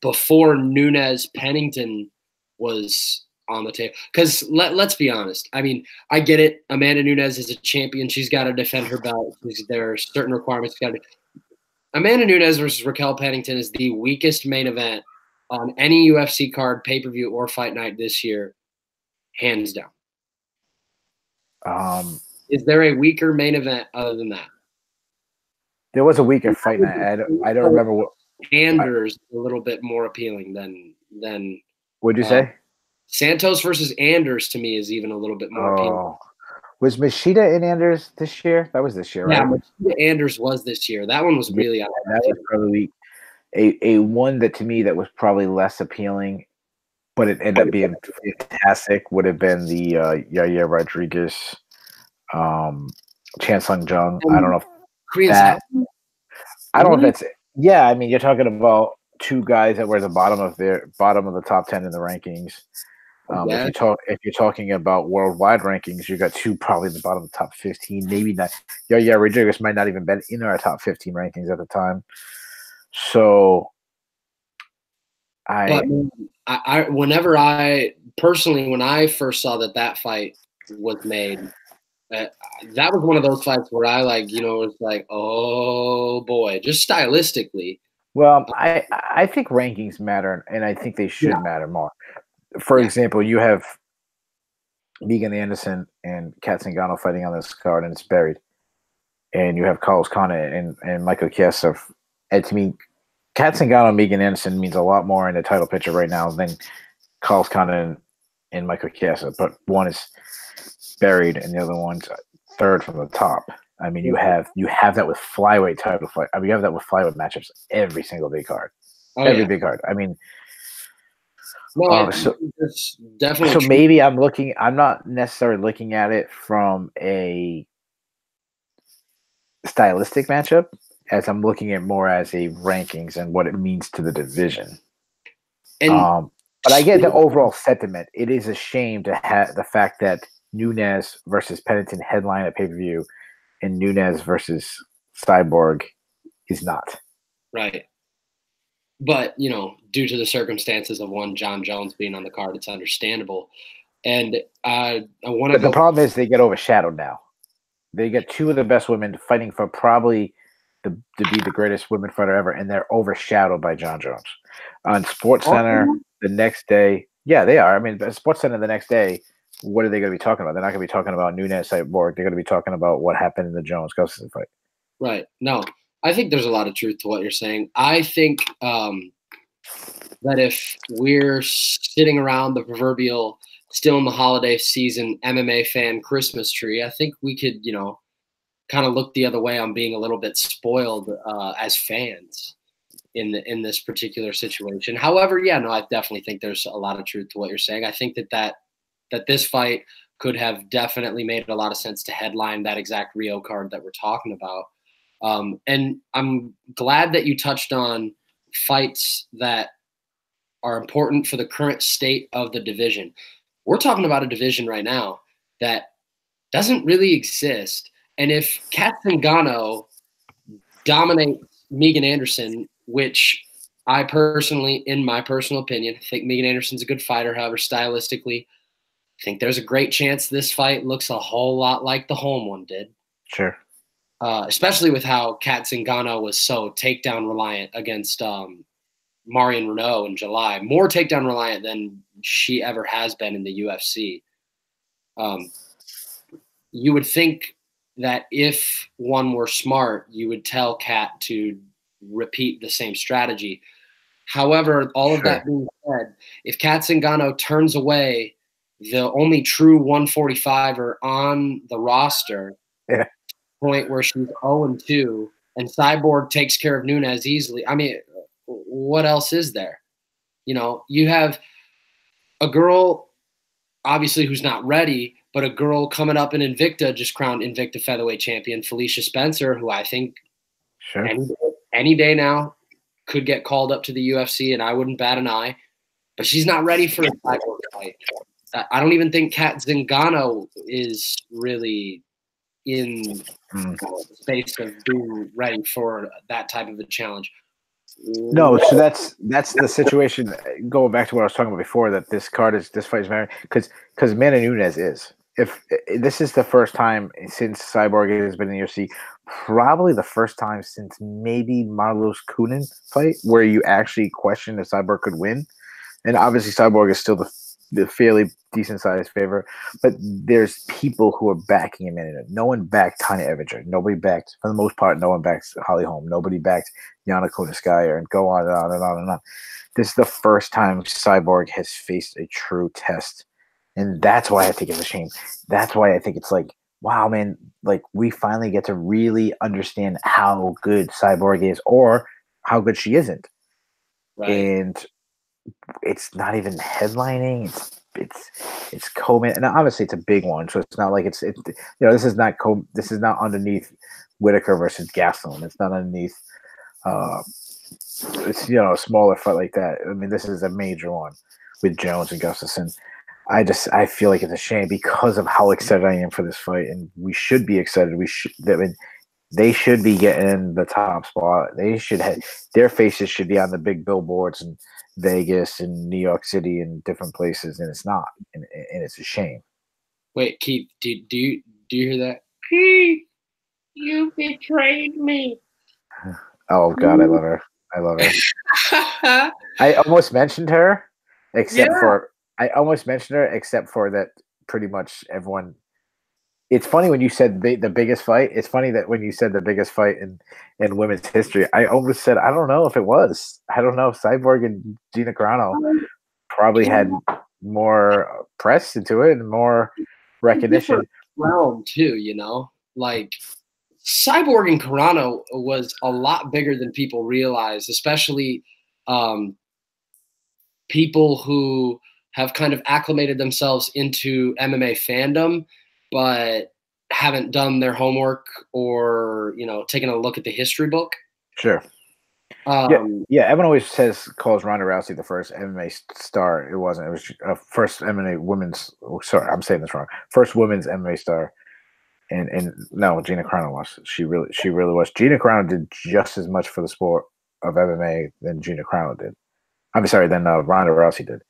before Nunes Pennington was on the table. Because let's be honest. I mean, I get it. Amanda Nunes is a champion. She's got to defend her belt. There are certain requirements. Amanda Nunes versus Raquel Pennington is the weakest main event on any UFC card, pay-per-view, or fight night this year, hands down. Is there a weaker main event other than that? There was a weaker fight night. I don't remember what. Anders a little bit more appealing than. What'd you say? Santos versus Anders to me is even a little bit more appealing. Was Machida in Anders this year? That was this year, right? Yeah, Machida Anders was this year. That one was really that was probably a one that to me that was probably less appealing, but it ended up being fantastic. Would have been the Yair Rodriguez, Chan Sung Jung. I don't know if that I don't know if that's it. Yeah, I mean, you're talking about two guys that were at the bottom of the top 10 in the rankings. If you're talking about worldwide rankings, you got two probably in the bottom of the top 15, maybe not. Yeah, Rodriguez might not even been in our top 15 rankings at the time. So, whenever I first saw that fight was made, that was one of those fights where I was like, oh boy, just stylistically. Well, I think rankings matter, and I think they should matter more. For example, you have Megan Anderson and Kat Zingano fighting on this card, and it's buried. And you have Carlos Condit and Michael Chiesa. And to me, Kat Zingano and Megan Anderson means a lot more in the title picture right now than Carlos Condit and Michael Chiesa. But one is buried, and the other one's third from the top. I mean, you have that with flyweight title fight. I mean, you have that with flyweight matchups every single big card. Big card. I mean, it's definitely so true. Maybe I'm not necessarily looking at it from a stylistic matchup, as I'm looking at more as a rankings and what it means to the division. And but I get the overall sentiment. It is a shame to have the fact that Nunes versus Pennington headline a pay-per-view and Nunes versus Cyborg is not. Right. But, due to the circumstances of one John Jones being on the card, it's understandable. And I want to. But the problem is they get overshadowed now. They get two of the best women fighting for probably to be the greatest women fighter ever, and they're overshadowed by John Jones. On SportsCenter the next day, yeah, they are. I mean, SportsCenter the next day, what are they going to be talking about? They're not going to be talking about Nunes Cyborg. They're going to be talking about what happened in the Jones Gustafsson fight. Right. No, I think there's a lot of truth to what you're saying. I think that if we're sitting around the proverbial still in the holiday season MMA fan Christmas tree, I think we could, kind of look the other way on being a little bit spoiled as fans in this particular situation. However, I definitely think there's a lot of truth to what you're saying. I think that this fight could have definitely made a lot of sense to headline that exact Rio card that we're talking about. And I'm glad that you touched on fights that are important for the current state of the division. We're talking about a division right now that doesn't really exist. And if Kat Zingano dominates Megan Anderson, which I personally, in my personal opinion, think Megan Anderson's a good fighter. However, stylistically, I think there's a great chance this fight looks a whole lot like the home one did. Sure. Especially with how Kat Zingano was so takedown reliant against Marion Renault in July. More takedown reliant than she ever has been in the UFC. You would think that if one were smart, you would tell Kat to repeat the same strategy. However, all of that being said, if Kat Zingano turns away the only true 145er on the roster, point where she's 0-2, and Cyborg takes care of Nunes easily, I mean, what else is there? You have a girl, obviously, who's not ready, but a girl coming up in Invicta, just crowned Invicta featherweight champion, Felicia Spencer, who I think any day now could get called up to the UFC, and I wouldn't bat an eye. But she's not ready for a Cyborg fight. I don't even think Kat Zingano is really in the space of being ready for that type of a challenge. No, so that's the situation. Going back to what I was talking about before, that this fight is married because Amanda Nunes is. If this is the first time since Cyborg has been in the UFC, probably the first time since maybe Marlos Kunin fight where you actually question if Cyborg could win, and obviously Cyborg is still the fairly decent sized favorite, but there's people who are backing him in it. No one backed Tanya Evinger. Nobody backed, for the most part, no one backed Holly Holm. Nobody backed Yana Kunitskaya, and go on and on and on and on. This is the first time Cyborg has faced a true test. And that's why I think it's a shame. That's why I think it's like, wow, man, like we finally get to really understand how good Cyborg is or how good she isn't. Right. And it's not even headlining. It's co-main, and obviously it's a big one, so it's not like it's this is not underneath Whitaker versus Gastelum. It's not underneath it's a smaller fight like that. I mean, this is a major one with Jones and Gustafsson. I feel like it's a shame because of how excited I am for this fight, and we should be excited. They should be getting the top spot. They should have their faces should be on the big billboards in Vegas and New York City and different places, and it's not, and it's a shame. Wait, Keith, do you hear that? Keith, you betrayed me. Oh God, I love her. I love her. I almost mentioned her, except for that pretty much everyone. It's funny when you said the biggest fight. It's funny that when you said the biggest fight in women's history, I almost said I don't know if it was. I don't know. Cyborg and Gina Carano probably had more press into it and more recognition. Realm too, like Cyborg and Carano was a lot bigger than people realize, especially people who have kind of acclimated themselves into MMA fandom, but haven't done their homework or, taken a look at the history book. Sure. Everyone always calls Ronda Rousey the first MMA star. It wasn't. It was first MMA women's. Sorry, I'm saying this wrong. First women's MMA star. And no, Gina Carano was. She really was. Gina Carano did just as much for the sport of MMA than Gina Carano did. Than Ronda Rousey did.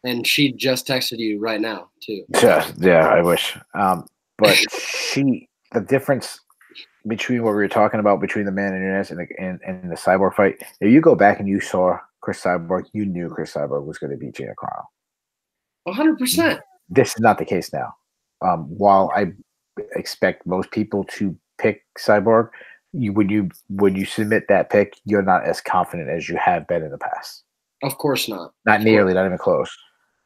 And she just texted you right now too. Yeah, I wish. But the difference between what we were talking about between the Amanda Nunes and the Cyborg fight, if you go back and you saw Cris Cyborg, you knew Cris Cyborg was going to beat Gina Carano. 100%. This is not the case now. While I expect most people to pick Cyborg, when you submit that pick, you're not as confident as you have been in the past. Of course not. Not nearly, not even close.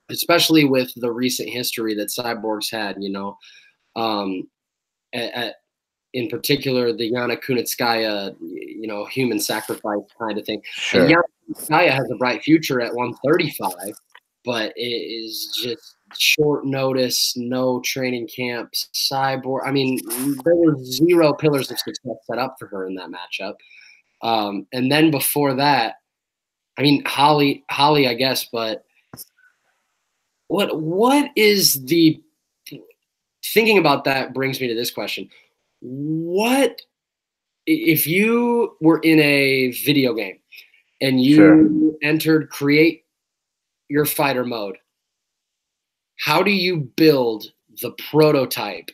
Especially with the recent history that Cyborg's had, in particular, the Yana Kunitskaya, human sacrifice kind of thing. Sure. And Yana Kunitskaya has a bright future at 135, but it is just short notice, no training camps. Cyborg, there were 0 pillars of success set up for her in that matchup. And then before that, Holly, I guess, but what is the thinking about that brings me to this question. What if you were in a video game and you entered create your fighter mode? How do you build the prototype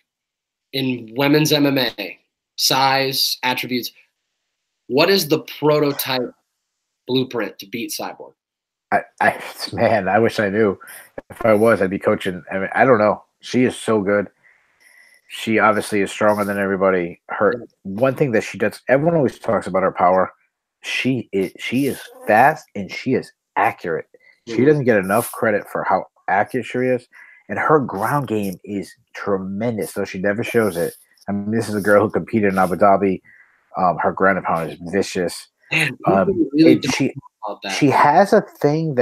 in women's MMA? Size, attributes. What is the prototype blueprint to beat Cyborg? I wish I knew. If I was, I'd be coaching. I don't know. She is so good. She obviously is stronger than everybody. One thing that she does, everyone always talks about her power. She is fast and she is accurate. She doesn't get enough credit for how accurate she is, and her ground game is tremendous. Though she never shows it. This is a girl who competed in Abu Dhabi. Her ground and pound is vicious. She has a thing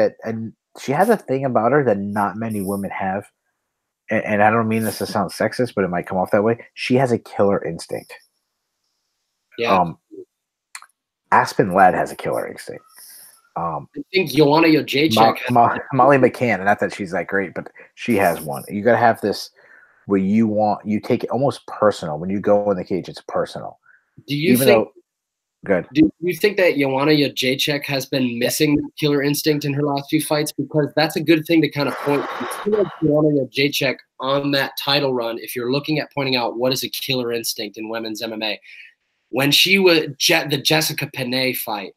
about her that not many women have. And I don't mean this to sound sexist, but it might come off that way. She has a killer instinct. Yeah. Aspen Ladd has a killer instinct. I think Joanna Jacek. Molly McCann, not that she's that great, but she has one. You got to have this where you take it almost personal. When you go in the cage, it's personal. Do you think that Joanna Jacek has been missing that killer instinct in her last few fights? Because that's a good thing to kind of point to Joanna Jacek on that title run. If you're looking at pointing out what is a killer instinct in women's MMA, when she was the Jessica Penne fight,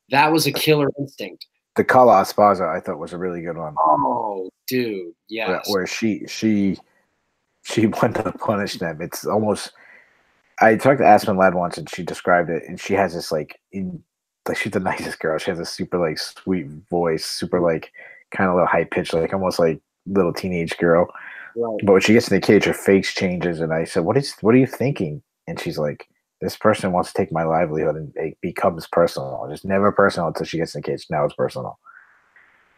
that was a killer instinct. The Kala Esparza, I thought, was a really good one. Oh, dude, yes. Where she went to punish them. It's almost. I talked to Aspen Ladd once, and she described it, and she has this she's the nicest girl. She has a super sweet voice, super kind of a little high pitched, almost little teenage girl. Right. But when she gets in the cage, her face changes, and I said, "What are you thinking?" And she's like, "This person wants to take my livelihood," and it becomes personal. It's never personal until she gets in the cage. Now it's personal.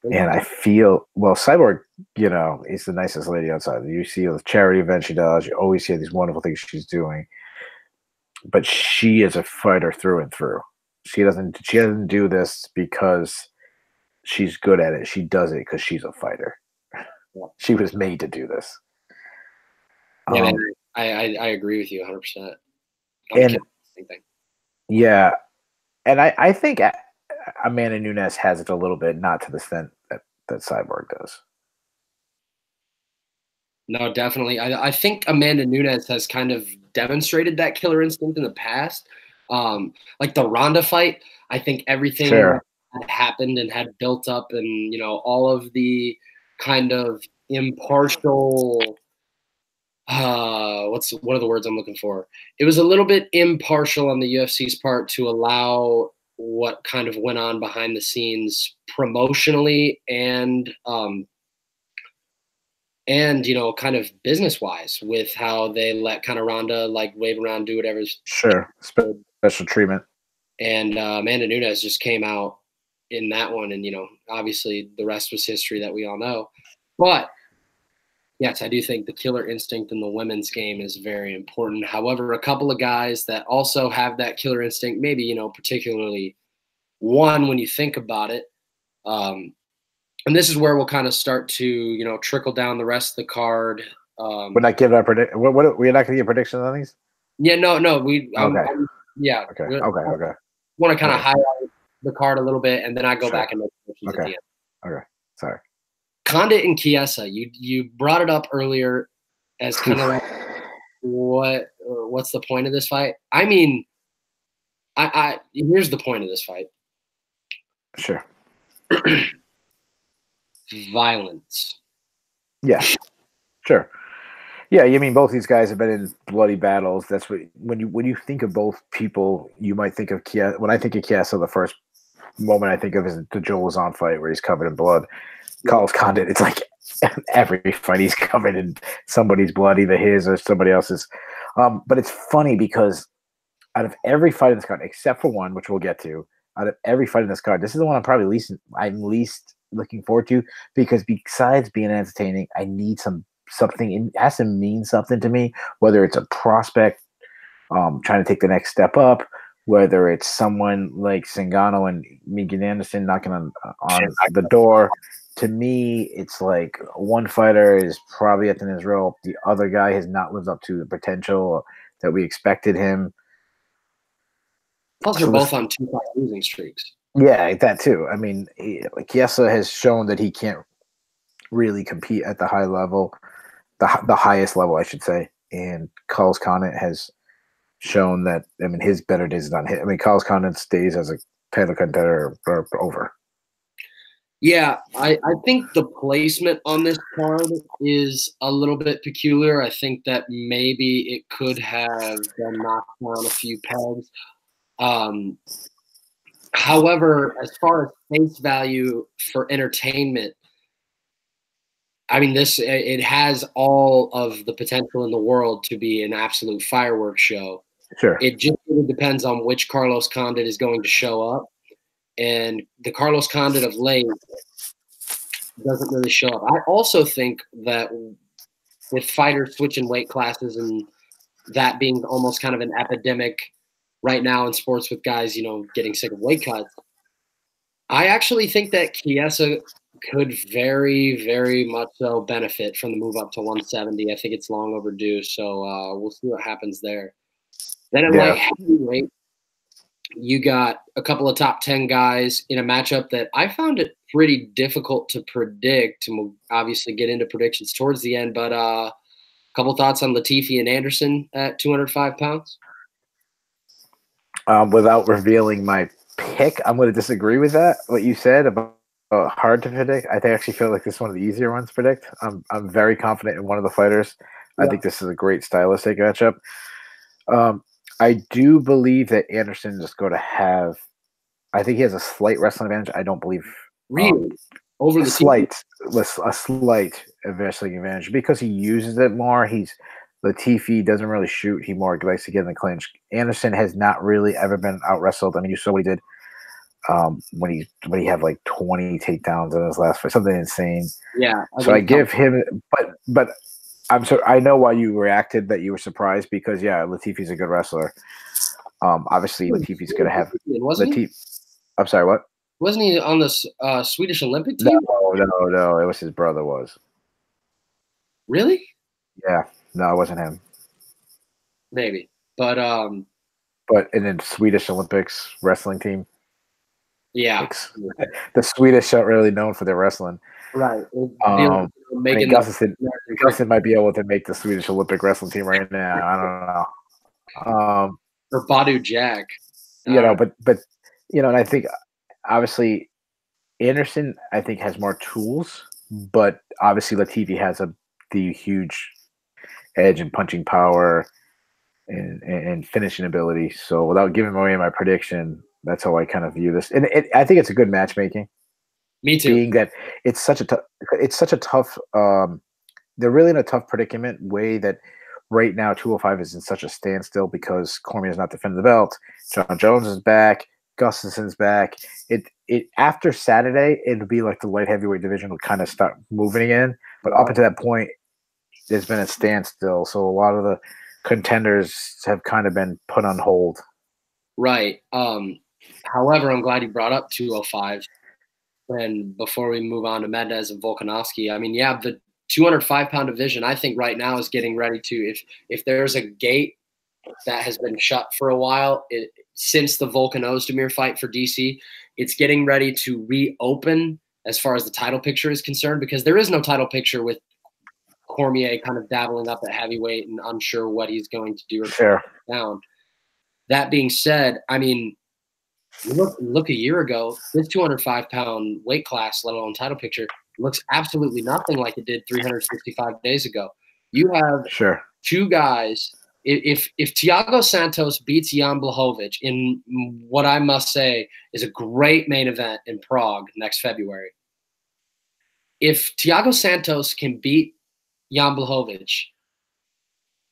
And I feel, well, Cyborg, you know, is the nicest lady outside. You see the charity event she does. You always see these wonderful things she's doing. But she is a fighter through and through. She doesn't do this because she's good at it. She does it because she's a fighter. She was made to do this. Yeah, man, I agree with you 100%. And yeah, and I think Amanda Nunes has it a little bit, not to the extent that Cyborg does. No, definitely. I think Amanda Nunes has kind of demonstrated that killer instinct in the past. Like the Ronda fight, I think everything that had happened and had built up, and you know, all of the kind of impartial. What are the words I'm looking for? It was a little bit impartial on the UFC's part to allow what kind of went on behind the scenes promotionally and you know, kind of business wise with how they let kind of Ronda like wave around, do whatever. Sure, special treatment. And Amanda Nunes just came out in that one, and you know, obviously the rest was history that we all know. But yes, I do think the killer instinct in the women's game is very important. However, a couple of guys that also have that killer instinct, maybe, you know, particularly one when you think about it, and this is where we'll kind of start to, you know, trickle down the rest of the card. We're not giving our prediction. We're not going to give predictions on these. Yeah, no. Okay. Yeah. Okay. Want to kind of highlight the card a little bit, and then I go back and make predictions at the end. Okay. Sorry. Condit and Chiesa, you brought it up earlier as kind of like what's the point of this fight? I mean, I here's the point of this fight. Sure. Violence. Yeah. Sure. Yeah, I mean, both these guys have been in bloody battles. That's what when you think of both people, you might think of Chiesa. When I think of Chiesa, the first moment I think of is the Joe Lazon fight where he's covered in blood. Carlos Condit, it's like every fight he's covered in somebody's blood, either his or somebody else's. But it's funny because out of every fight in this card, except for one, which we'll get to, out of every fight in this card, this is the one I'm least looking forward to, because besides being entertaining, I need something. It has to mean something to me, whether it's a prospect trying to take the next step up, whether it's someone like Singano and Megan Anderson knocking on the door. To me, it's like one fighter is probably at the end of his rope. The other guy has not lived up to the potential that we expected him. Plus, they're both on 2 losing streaks. Yeah, that too. I mean, Chiesa has shown that he can't really compete at the high level, the highest level, I should say. And Carlos Condit has shown that, I mean, his better days is not hit. I mean, Carlos Condit's days as a title contender are over. Yeah, I think the placement on this card is a little bit peculiar. I think that maybe it could have been knocked down a few pegs. However, as far as face value for entertainment, I mean, it has all of the potential in the world to be an absolute fireworks show. Sure. It just really depends on which Carlos Condit is going to show up. And the Carlos Condit of late doesn't really show up. I also think that with fighters switching weight classes and that being almost kind of an epidemic right now in sports with guys, you know, getting sick of weight cuts, I actually think that Chiesa could very, very much so benefit from the move up to 170. I think it's long overdue, so we'll see what happens there. Then at light heavyweight, you got a couple of top 10 guys in a matchup that I found it pretty difficult to predict, and we'll obviously get into predictions towards the end, but a couple thoughts on Latifi and Anderson at 205 pounds? Without revealing my pick, I'm going to disagree with that, what you said about hard to predict. I actually feel like this is one of the easier ones to predict. I'm very confident in one of the fighters. Yeah. I think this is a great stylistic matchup. I do believe that Anderson is going to have – I think he has a slight wrestling advantage. I don't believe – Really? Over the a slight wrestling advantage because he uses it more. Latifi doesn't really shoot. He more likes to get in the clinch. Anderson has not really ever been out-wrestled. I mean, you saw what he did when he had like 20 takedowns in his last fight, something insane. Yeah. So I give him, but I know why you reacted that you were surprised because Latifi's a good wrestler. Obviously Latifi's gonna have Latif. I'm sorry, what? Wasn't he on the Swedish Olympic team? No. It was his brother. Was really? Yeah, no, it wasn't him. Maybe, but in the Swedish Olympics wrestling team. Yeah, the Swedish aren't really known for their wrestling. Right. Gustafsson might be able to make the Swedish Olympic wrestling team right now. I don't know. Or Badu Jack. But and I think obviously Anderson I think has more tools, but obviously Latifi has the huge edge in punching power and finishing ability. So without giving away my prediction, that's how I kind of view this. And I think it's a good matchmaking. Me too. Being that it's such a tough they're really in a tough predicament way that right now 205 is in such a standstill because Cormier's not defending the belt. John Jones is back, Gustafsson's back. It after Saturday, it'll be like the light heavyweight division will kind of start moving again. But up until that point, there's been a standstill. So a lot of the contenders have kind of been put on hold. Right. However, I'm glad you brought up 205. And before we move on to Mendez and Volkanovski, I mean, the 205-pound division, I think right now is getting ready to, if there's a gate that has been shut for a while, since the Volkan Ozdemir fight for DC, it's getting ready to reopen as far as the title picture is concerned, because there is no title picture with Cormier kind of dabbling up at heavyweight and unsure what he's going to do or down. That being said, I mean, look a year ago, this 205-pound weight class, let alone title picture, looks absolutely nothing like it did 365 days ago. You have two guys. If Thiago Santos beats Jan Blachowicz in what I must say is a great main event in Prague next February, if Thiago Santos can beat Jan Blachowicz,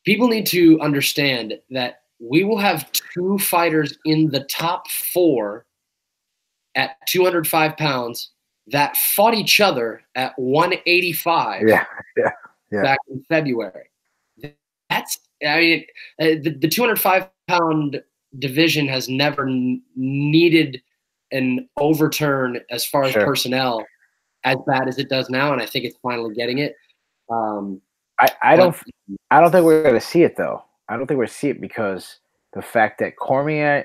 people need to understand that we will have two fighters in the top 4 at 205 pounds that fought each other at 185 back in February. That's, I mean, the 205-pound division has never needed an overturn as far as personnel as bad as it does now, and I think it's finally getting it. I don't think we're going to see it, though. I don't think we're going to see it because the fact that Cormier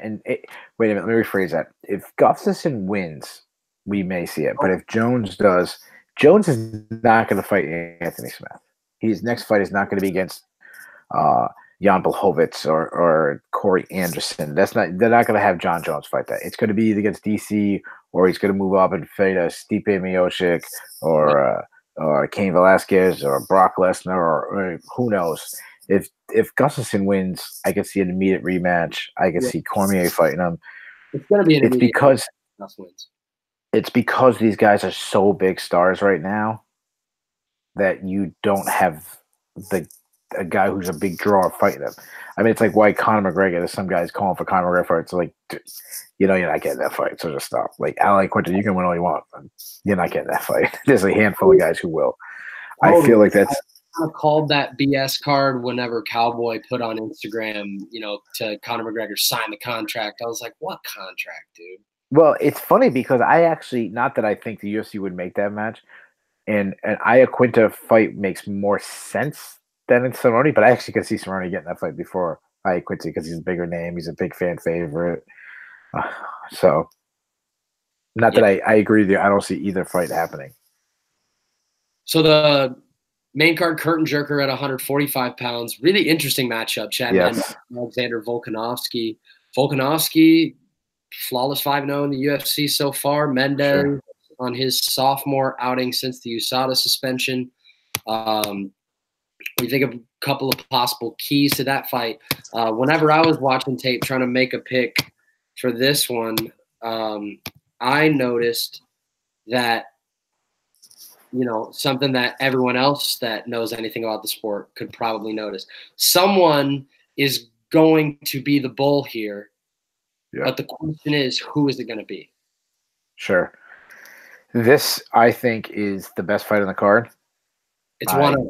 wait a minute, let me rephrase that. If Gustafsson wins, we may see it. But if Jones does, Jones is not going to fight Anthony Smith. His next fight is not going to be against Jan Blachowicz or Corey Anderson. They're not going to have John Jones fight that. It's going to be either against DC or he's going to move up and fight a Stipe Miocic or Cain Velasquez or Brock Lesnar or who knows. If Gustafsson wins, I could see an immediate rematch. I could see Cormier fighting him. It's going to be an immediate rematch. It's because these guys are so big stars right now that you don't have a guy who's a big draw fighting them. I mean, it's like why Conor McGregor. There's some guys calling for Conor McGregor fights. So like, you're not getting that fight, so just stop. Like Alan Quinton, you can win all you want. You're not getting that fight. There's a handful of guys who will. I feel like that's. I called that BS card whenever Cowboy put on Instagram, to Conor McGregor sign the contract. I was like, what contract, dude? Well, it's funny because I actually, not that I think the UFC would make that match, and an Iaquinta fight makes more sense than in Cerrone, but I actually could see Cerrone getting that fight before Iaquinta because he's a bigger name. He's a big fan favorite. So, not that I agree with you. I don't see either fight happening. So the main card curtain jerker at 145 pounds. Really interesting matchup, Chad. Yes. Alexander Volkanovski. Volkanovski, flawless 5-0 in the UFC so far. Mendez on his sophomore outing since the USADA suspension. We think of a couple of possible keys to that fight. Whenever I was watching tape trying to make a pick for this one, I noticed that something that everyone else that knows anything about the sport could probably notice. Someone is going to be the bull here, but the question is, who is it going to be? Sure. This, I think, is the best fight on the card. It's one of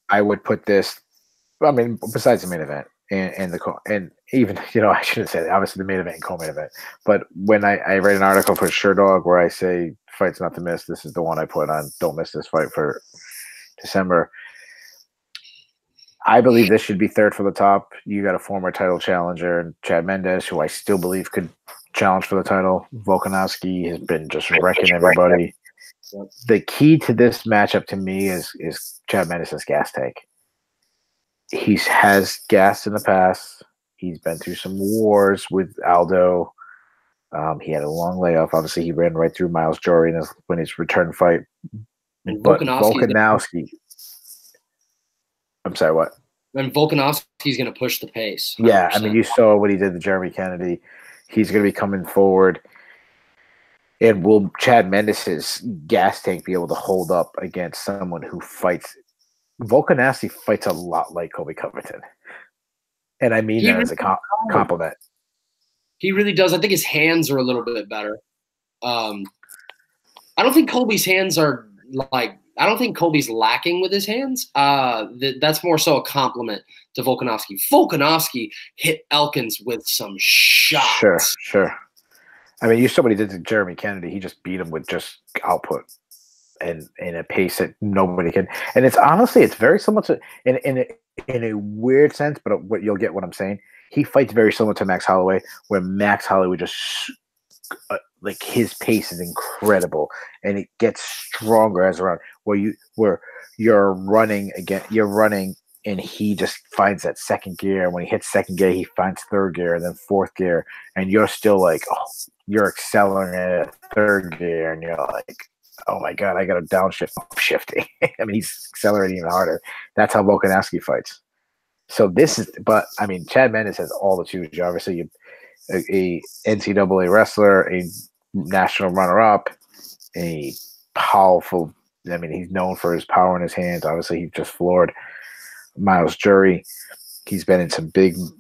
I would put this. I mean, besides the main event and even I shouldn't say that, obviously the main event and co-main event. But when I read an article for Sherdog where I say fights not to miss, this is the one I put on. Don't miss this fight for December. I believe this should be third for the top. You got a former title challenger, Chad Mendes, who I still believe could challenge for the title. Volkanovski has been just wrecking everybody. The key to this matchup to me is Chad Mendes' gas tank. He has gassed in the past. He's been through some wars with Aldo. He had a long layoff. Obviously, he ran right through Miles Jury when his return fight. But Volkanovski. I'm sorry, what? And Volkanovski's going to push the pace. 100%. Yeah, I mean, you saw what he did to Jeremy Kennedy. He's going to be coming forward. And will Chad Mendes' gas tank be able to hold up against someone who fights? Volkanovski fights a lot like Colby Covington. And I mean that as a compliment. He really does. I think his hands are a little bit better. I don't think Colby's hands are like – I don't think Colby's lacking with his hands. That's more so a compliment to Volkanovski. Volkanovski hit Elkins with some shots. Sure. I mean, you saw what he did to Jeremy Kennedy. He just beat him with just output and in a pace that nobody can. And it's honestly, it's very similar to in a weird sense, but what you'll get what I'm saying. He fights very similar to Max Holloway, where Max Holloway just like his pace is incredible, and it gets stronger as around where you're running again, and he just finds that second gear. And when he hits second gear, he finds third gear and then fourth gear, and you're still like, oh, you're accelerating at third gear, and you're like, oh my god, I got a downshift, shifting. I mean, he's accelerating even harder. That's how Volkanovski fights. So but I mean, Chad Mendes has all the tools. Obviously, a NCAA wrestler, a national runner-up, a powerful. I mean, he's known for his power in his hands. Obviously, he just floored Miles Jury. He's been in some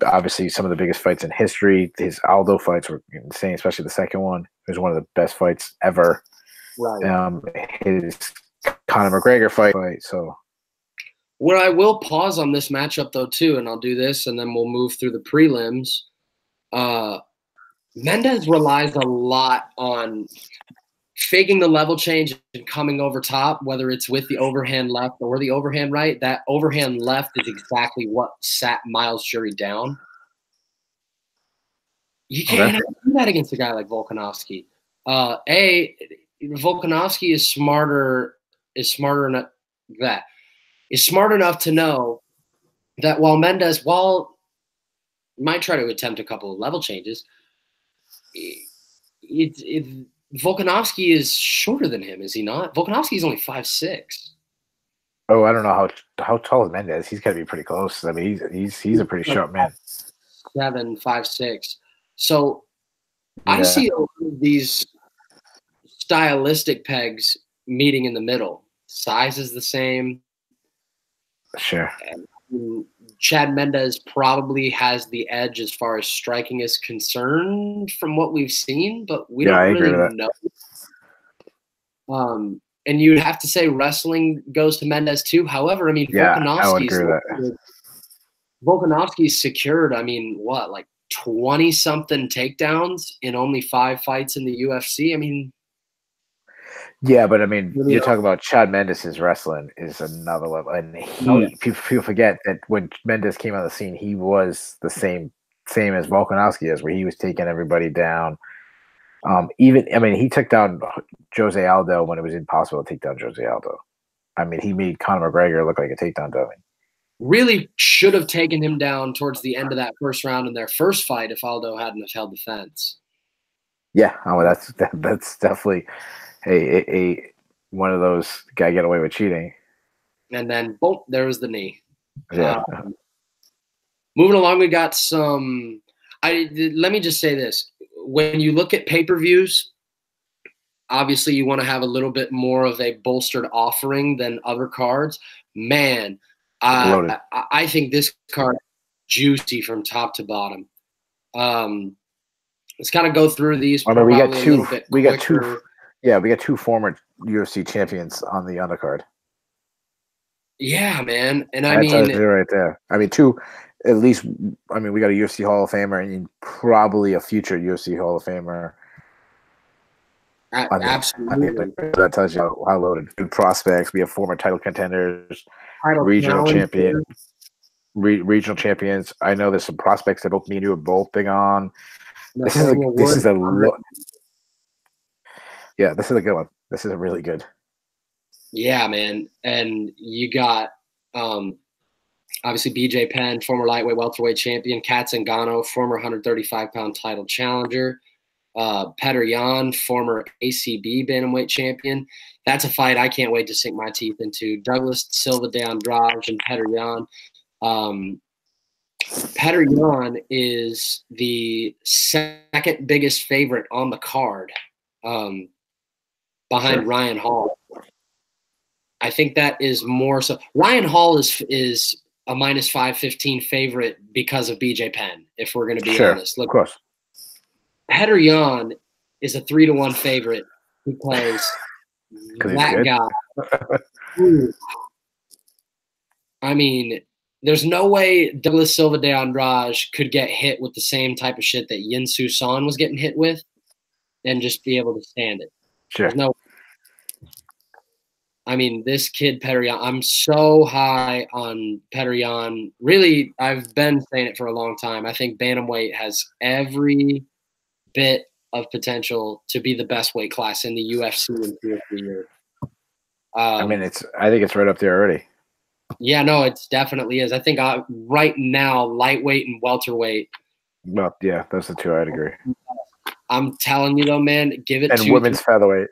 obviously, some of the biggest fights in history. His Aldo fights were insane, especially the second one. It was one of the best fights ever. Right. His Conor McGregor fight. So, where I will pause on this matchup though too, and I'll do this, and then we'll move through the prelims. Mendes relies a lot on faking the level change and coming over top, whether it's with the overhand left or the overhand right. That overhand left is exactly what sat Miles Jury down. You can't do that against a guy like Volkanovski. Volkanovski is smart enough to know that while Mendes, might try to attempt a couple of level changes, Volkanovski is shorter than him, is he not? Volkanovski is only 5'6". Oh, I don't know how tall is Mendes. He's got to be pretty close. I mean, he's a pretty short man. 5'6". So yeah. I see these stylistic pegs meeting in the middle. Size is the same. Sure. And Chad Mendes probably has the edge as far as striking is concerned from what we've seen, but we don't really know. And you'd have to say wrestling goes to Mendes too. However, I mean, Volkanovski's secured, I mean, like 20-something takedowns in only 5 fights in the UFC? I mean, yeah, but I mean, you talk about Chad Mendes' wrestling is another level, and people forget that when Mendes came on the scene, he was the same as Volkanovski is, where he was taking everybody down. He took down Jose Aldo when it was impossible to take down Jose Aldo. I mean, he made Conor McGregor look like a takedown dummy. Really should have taken him down towards the end of that first round in their first fight if Aldo hadn't have held the fence. Yeah, that's definitely a one of those guy get away with cheating. And then, boom, there was the knee. Yeah. Moving along, we got some. Let me just say this: when you look at pay-per-views, obviously you want to have a little bit more of a bolstered offering than other cards. Man, I think this card is juicy from top to bottom. let's kind of go through these. I mean, we got two. We got two. Yeah, we got two former UFC champions on the undercard. Yeah, man, and That's right there. I mean, two, at least. I mean, we got a UFC Hall of Famer and probably a future UFC Hall of Famer. Absolutely, that tells you how loaded. Good prospects. We have former title contenders, regional champions. I know there's some prospects that both me and you are both big on. This is a good one. This is a really good. Yeah, man, and you got obviously BJ Penn, former lightweight welterweight champion, Kat Zingano, former 135-pound title challenger, Petr Yan, former ACB bantamweight champion. That's a fight I can't wait to sink my teeth into. Douglas Silva de Andrade and Petr Yan. Petr Yan is the second biggest favorite on the card, behind Ryan Hall. I think that is more so. Ryan Hall is a minus 515 favorite because of BJ Penn, if we're going to be honest. Look, of course. Petr Yan is a 3-1 favorite because that guy. I mean, there's no way Douglas Silva de Andrade could get hit with the same type of shit that Yin Soo Son was getting hit with and just be able to stand it. Sure. No. I mean, this kid, Petr Yan, I'm so high on Petr Yan. Really, I've been saying it for a long time. I think bantamweight has every bit of potential to be the best weight class in the UFC in 2 or 3 years. I think it's right up there already. Yeah, no, it definitely is. I think right now, lightweight and welterweight. Well, yeah, those are the two I'd agree. I'm telling you though, man, give it and women's featherweight.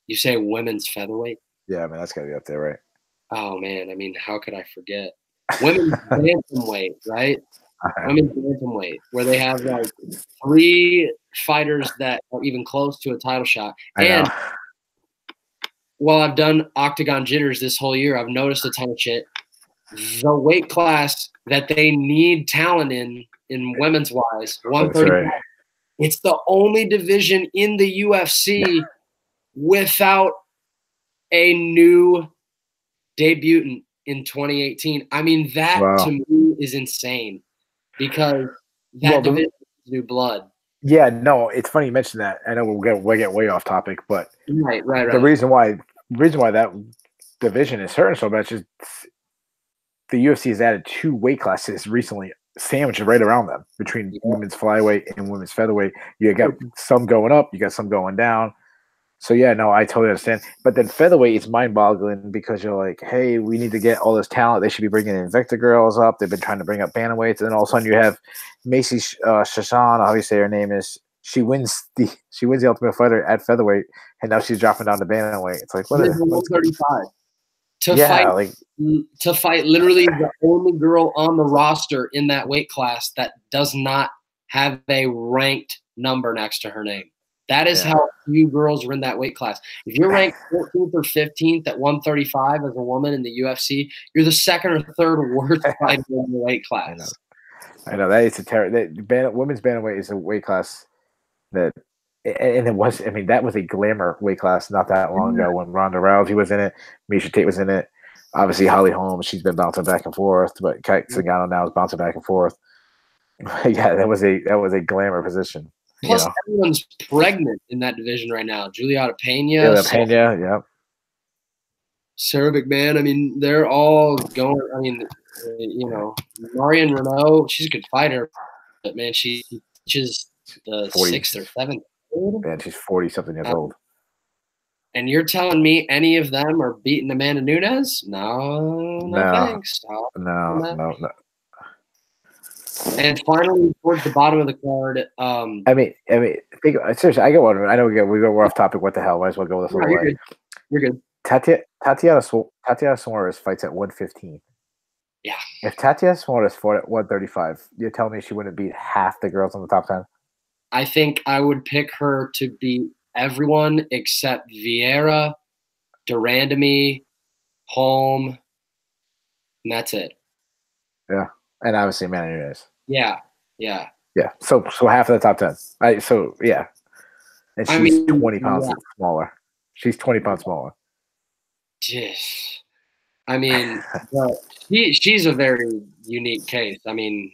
You say women's featherweight? Yeah, I mean, that's got to be up there, right? Oh, man. I mean, how could I forget? Women's bantamweight, right? Women's bantamweight, where they have like 3 fighters that are even close to a title shot. And while I've done Octagon Jitters this whole year, I've noticed a ton of shit. The weight class that they need talent in women's wise, 135. Right. It's the only division in the UFC without a new debutant in 2018. I mean, that to me is insane because that division is new blood. Yeah, no, it's funny you mentioned that. I know we'll get way off topic, but right. The reason why that division is hurting so much is the UFC has added 2 weight classes recently, sandwiched right around them between women's flyweight and women's featherweight. You got some going up, you got some going down. So, yeah, no, I totally understand. But then featherweight is mind-boggling because you're like, hey, we need to get all this talent. They should be bringing Invicta girls up. They've been trying to bring up bantamweights. And then all of a sudden you have Macy Shashan, how do you say her name is? She wins the Ultimate Fighter at featherweight, and now she's dropping down to bantamweight. It's like, what is 135 to fight literally the only girl on the roster in that weight class that does not have a ranked number next to her name. That is how few girls are in that weight class. If you're ranked 14th or 15th at 135 as a woman in the UFC, you're the second or third worst fighter in the weight class. I know that is a terrible. Women's bantamweight is a weight class that, and it was. I mean, that was a glamour weight class not that long ago when Ronda Rousey was in it, Miesha Tate was in it. Obviously, Holly Holm, she's been bouncing back and forth, but Kat Zingano now is bouncing back and forth. Yeah, that was a glamour position. Plus, everyone's pregnant in that division right now. Juliana Pena. Yeah. Sarah McMahon. I mean, they're all going. I mean, Marion Renault, she's a good fighter, but man, she teaches the 6th or 7th. Man, she's 40-something years old. And you're telling me any of them are beating Amanda Nunes? No, thanks. No. And finally, towards the bottom of the card, I mean, seriously, I got one. I know we're off topic. What the hell? Might as well go this whole way. You're good. Tatiana Suarez fights at 115. Yeah. If Tatiana Suarez fought at 135, you're telling me she wouldn't beat half the girls on the top 10? I think I would pick her to beat everyone except Vieira, Durandamy, Holm, and that's it. Yeah. And obviously Amanda Nunes. Yeah. Yeah. So half of the top 10. Yeah. And she's 20 pounds smaller. She's 20 pounds smaller. Jeez. I mean, she's a very unique case. I mean,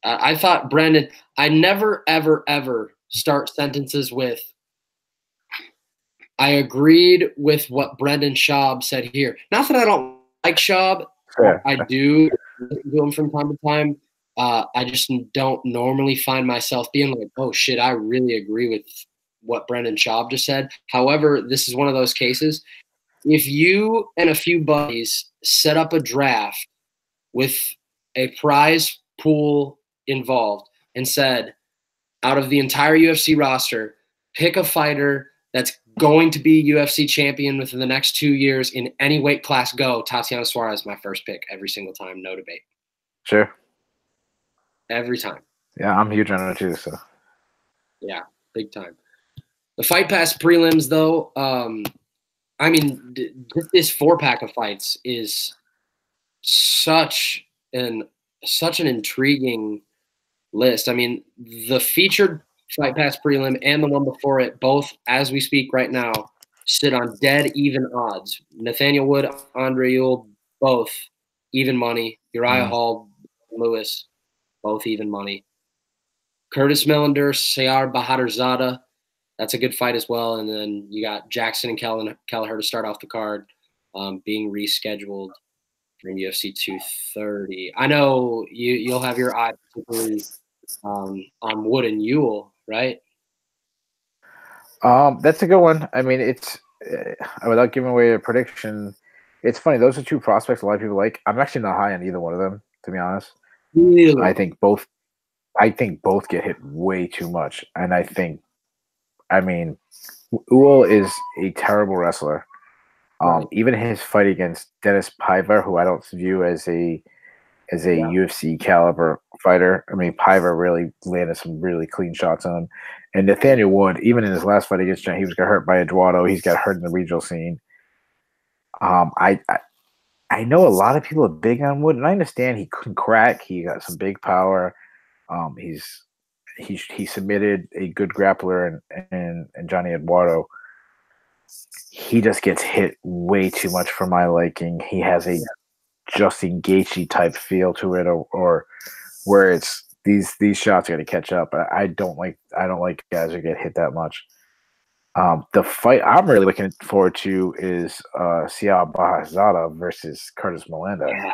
I thought Brendan, I never, ever, ever start sentences with, I agreed with what Brendan Schaub said here. Not that I don't like Schaub. Sure. I do listen to him from time to time. I just don't normally find myself being like, oh, shit, I really agree with what Brendan Schaub just said. However, this is one of those cases. If you and a few buddies set up a draft with a prize pool involved and said, out of the entire UFC roster, pick a fighter that's going to be UFC champion within the next 2 years in any weight class, go. Tatiana Suarez, my first pick every single time, no debate. Sure. Every time. Yeah, I'm huge on her too. So. Yeah, big time. The Fight Pass prelims, though, I mean, this 4-pack of fights is such an intriguing list. I mean, the featured Fight Pass prelim and the one before it, both, as we speak right now, sit on dead even odds. Nathaniel Wood, Andre Ewell, both even money. Uriah Hall, Lewis, both even money. Curtis Millender, Sayar Bahadurzada, that's a good fight as well. And then you got Jackson and Kelleher to start off the card, being rescheduled for UFC 230. I know you'll have your eye particularly on Wood and Ewell, right? That's a good one. I mean, it's without giving away a prediction, it's funny. Those are two prospects a lot of people like. I'm actually not high on either one of them, to be honest. Really? I think both get hit way too much, and I mean, Ewell is a terrible wrestler. Right. Even his fight against Dennis Pivar, who I don't view as a UFC caliber fighter. I mean, Pivar really landed some really clean shots on him. And Nathaniel Wood, even in his last fight against John, he was got hurt by Eduardo. He's got hurt in the regional scene. I know a lot of people are big on Wood, and I understand he couldn't crack. He got some big power. He submitted a good grappler and Johnny Eduardo. He just gets hit way too much for my liking. He has a Justin Gaethje type feel to it, or where it's these shots are going to catch up. I don't like guys who get hit that much. The fight I'm really looking forward to is Sayar Bahadurzada versus Curtis Millender. Yeah.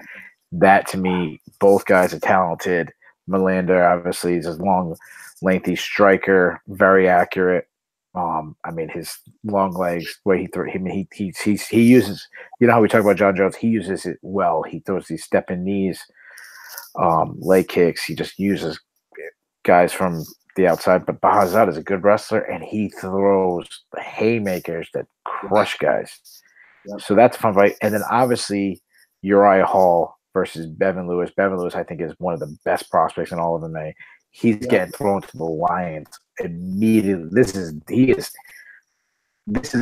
That to me, both guys are talented. Millender obviously is a long, lengthy striker, very accurate. I mean, his long legs, where he uses, you know how we talk about John Jones, he uses it well. He throws these stepping knees, leg kicks. He just uses guys from the outside. But Bahadurzada is a good wrestler, and he throws haymakers that crush guys. Yep. So that's a fun fight. And then obviously Uriah Hall versus Bevan Lewis. Bevan Lewis, I think, is one of the best prospects in all of MMA. He's getting thrown to the lions immediately. This is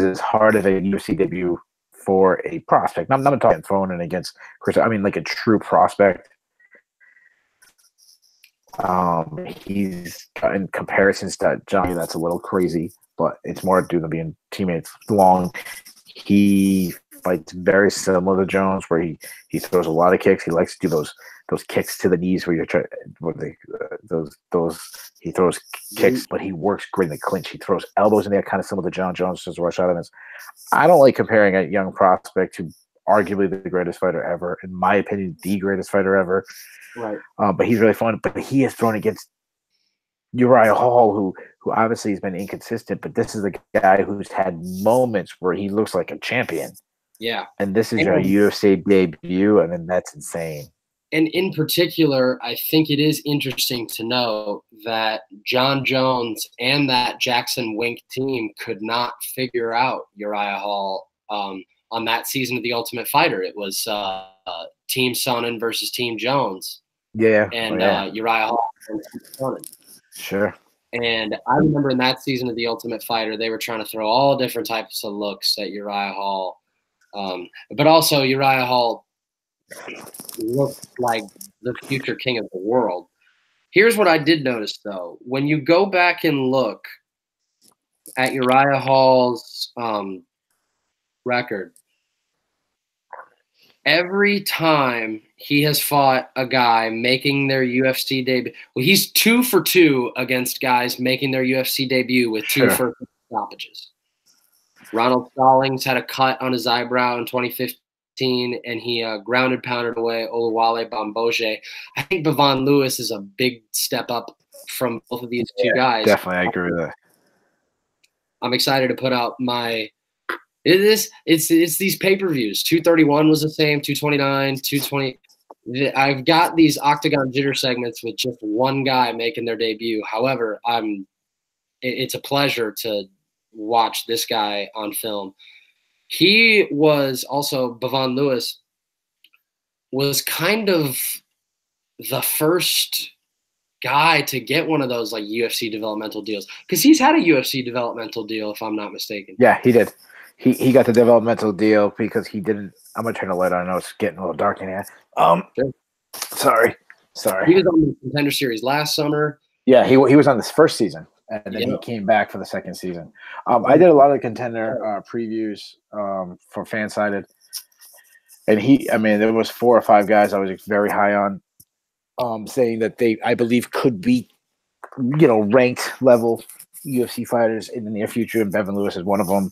as hard of a UFC debut for a prospect. I'm not talking thrown in against Chris. I mean, like a true prospect. He's in comparisons to Johnny, that's a little crazy, but it's more due to being teammates long. He fights very similar to Jones, where he throws a lot of kicks. He likes to do those kicks to the knees where you're trying. He throws kicks, but he works great in the clinch. He throws elbows in there, kind of similar to John Jones, just rush out of this. I don't like comparing a young prospect to arguably the greatest fighter ever, in my opinion, the greatest fighter ever. Right. But he's really fun. But he is thrown against Uriah Hall, who obviously has been inconsistent, but this is a guy who's had moments where he looks like a champion. Yeah. And this is your UFC debut, and then that's insane. And in particular, I think it is interesting to know that John Jones and that Jackson Wink team could not figure out Uriah Hall on that season of The Ultimate Fighter. It was Team Sonnen versus Team Jones. Yeah. And Uriah Hall versus Sonnen. Sure. And I remember in that season of The Ultimate Fighter, they were trying to throw all different types of looks at Uriah Hall. But also Uriah Hall looked like the future king of the world. Here's what I did notice, though. When you go back and look at Uriah Hall's record, every time he has fought a guy making their UFC debut, well, he's 2 for 2 against guys making their UFC debut with two first stoppages. Ronald Stallings had a cut on his eyebrow in 2015, and he grounded pounded away Oluwale Bamboje. I think Bevon Lewis is a big step up from both of these two guys. Definitely, I agree with that. I'm excited to put out my – it's these pay-per-views. 231 was the same, 229, 220. I've got these Octagon Jitter segments with just one guy making their debut. However, it's a pleasure to watch this guy on film. He was also, Bevon Lewis was kind of the first guy to get one of those like UFC developmental deals, because he's had a UFC developmental deal, if I'm not mistaken. Yeah, he did. He got the developmental deal because he didn't. I'm gonna turn the light on. I know it's getting a little dark in here. Sure. Sorry. He was on the Contender Series last summer. Yeah, he was on this first season, and then he came back for the second season. I did a lot of Contender previews for FanSided, and there was 4 or 5 guys I was very high on, saying that they, I believe, could be, ranked level UFC fighters in the near future, and Bevon Lewis is one of them.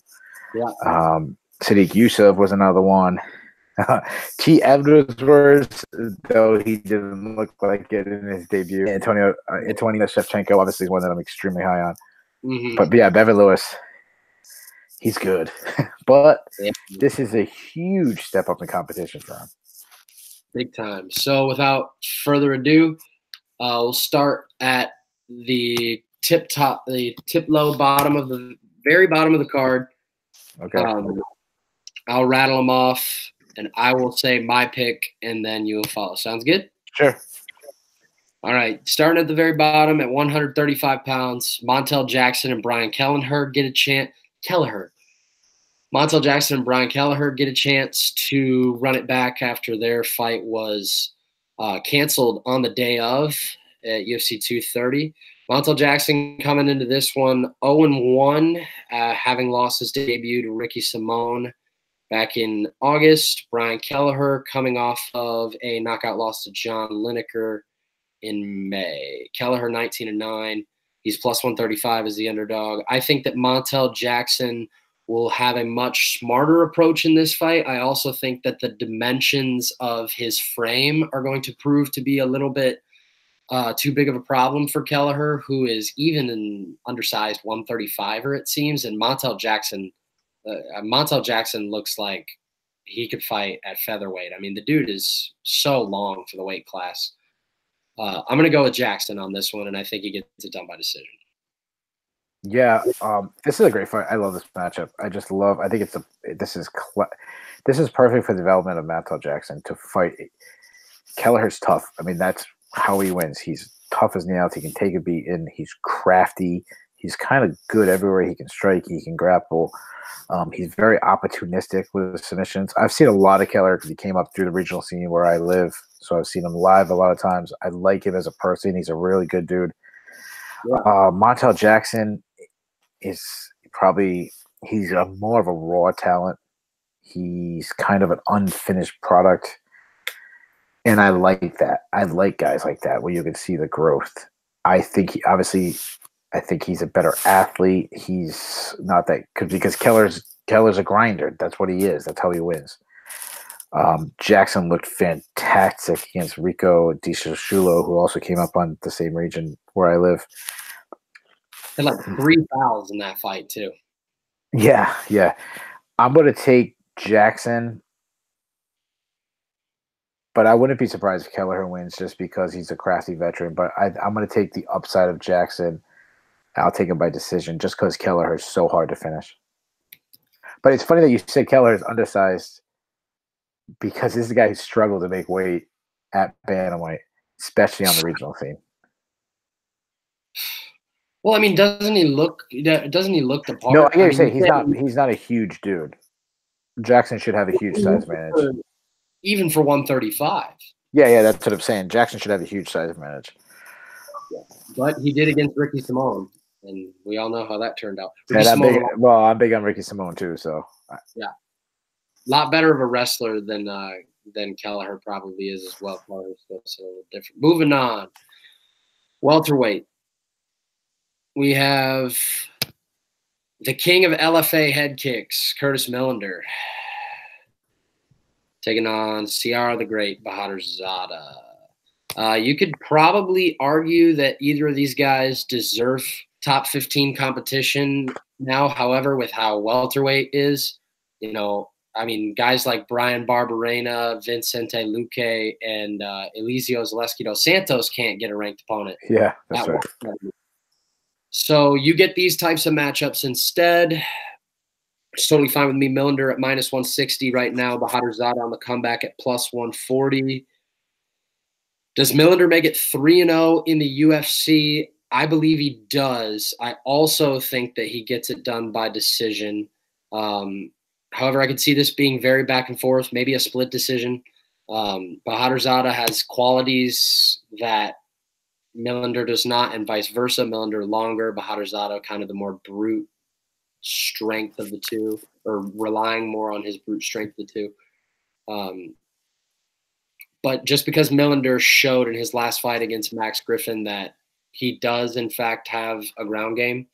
Yeah. Sadiq Yusuf was another one. T. Edwards, though he didn't look like it in his debut. Antonio Shevchenko, obviously, is one that I'm extremely high on. Mm-hmm. But yeah, Bevon Lewis, he's good. But this is a huge step up in competition for him. Big time. So without further ado, we'll start at the tip low bottom of the very bottom of the card. Okay. I'll rattle them off, and I will say my pick, and then you will follow. Sounds good? Sure. All right. Starting at the very bottom at 135 pounds, Montel Jackson and Brian Kelleher get a chance. Montel Jackson and Brian Kelleher get a chance to run it back after their fight was canceled on the day of at UFC 230. Montel Jackson coming into this one 0-1, having lost his debut to Ricky Simone back in August. Brian Kelleher coming off of a knockout loss to John Lineker in May. Kelleher 19-9. He's plus 135 as the underdog. I think that Montel Jackson will have a much smarter approach in this fight. I also think that the dimensions of his frame are going to prove to be a little bit too big of a problem for Kelleher, who is even an undersized 135er, it seems. And Montel Jackson looks like he could fight at featherweight. I mean, the dude is so long for the weight class. I'm going to go with Jackson on this one, and I think he gets it done by decision. Yeah, this is a great fight. I love this matchup. I think this is perfect for the development of Montel Jackson to fight. Kelleher's tough. I mean, that's how he wins. He's tough as nails. He can take a beating. He's crafty. He's kind of good everywhere. He can strike. He can grapple. He's very opportunistic with submissions. I've seen a lot of Kelleher because he came up through the regional scene where I live. So I've seen him live a lot of times. I like him as a person. He's a really good dude. Yeah. Montel Jackson is he's more of a raw talent. He's kind of an unfinished product. And I like that. I like guys like that where you can see the growth. I think he's a better athlete. He's not that because Keller's a grinder. That's what he is. That's how he wins. Jackson looked fantastic against Rico DiSciulo, who also came up on the same region where I live. And like 3 fouls in that fight too. Yeah. I'm going to take Jackson, but I wouldn't be surprised if Kelleher wins just because he's a crafty veteran. But I'm going to take the upside of Jackson. I'll take him by decision just because Kelleher is so hard to finish. But it's funny that you said Kelleher is undersized because this is a guy who struggled to make weight at bantamweight, especially on the regional scene. Well, I mean, doesn't he look the part? No, I hear you say he's not a huge dude. Jackson should have a huge size advantage. Even for 135. Yeah, that's what I'm saying. Jackson should have a huge size advantage. But he did against Ricky Simone, and we all know how that turned out. And I'm big on Ricky Simone too. So yeah, a lot better of a wrestler than Kelleher probably is as well. Kelleher's still a little different. Moving on, welterweight. We have the king of LFA head kicks, Curtis Millender, taking on Ciara the Great, Bahadurzada. You could probably argue that either of these guys deserve top 15 competition now. However, with how welterweight is, I mean, guys like Brian Barberena, Vincente Luque, and Eliseo Zaleski dos Santos can't get a ranked opponent. Yeah, that's right. So you get these types of matchups instead. It's totally fine with me. Millender at -160 right now. Bahadurzada on the comeback at +140. Does Millender make it 3-0 in the UFC? I believe he does. I also think that he gets it done by decision. However, I could see this being very back and forth, maybe a split decision. Bahadurzada has qualities that Millender does not, and vice versa. Millender longer, Bahadurzada kind of the more brute strength of the two, or relying more on his brute strength of the two. But just because Millender showed in his last fight against Max Griffin that he does, in fact, have a ground game,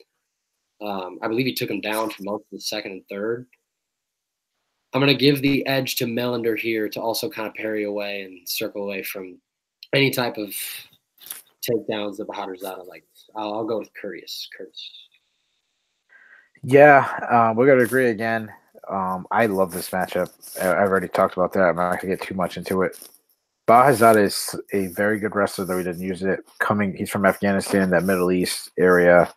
I believe he took him down for most of the second and third. I'm going to give the edge to Millender here to also kind of parry away and circle away from any type of takedowns that Bahadurzada likes. I'll go with Curtis. Yeah, we're going to agree again. I love this matchup. I've already talked about that. I'm not going to get too much into it. Bahadurzada is a very good wrestler, though he didn't use it. He's from Afghanistan, that Middle East area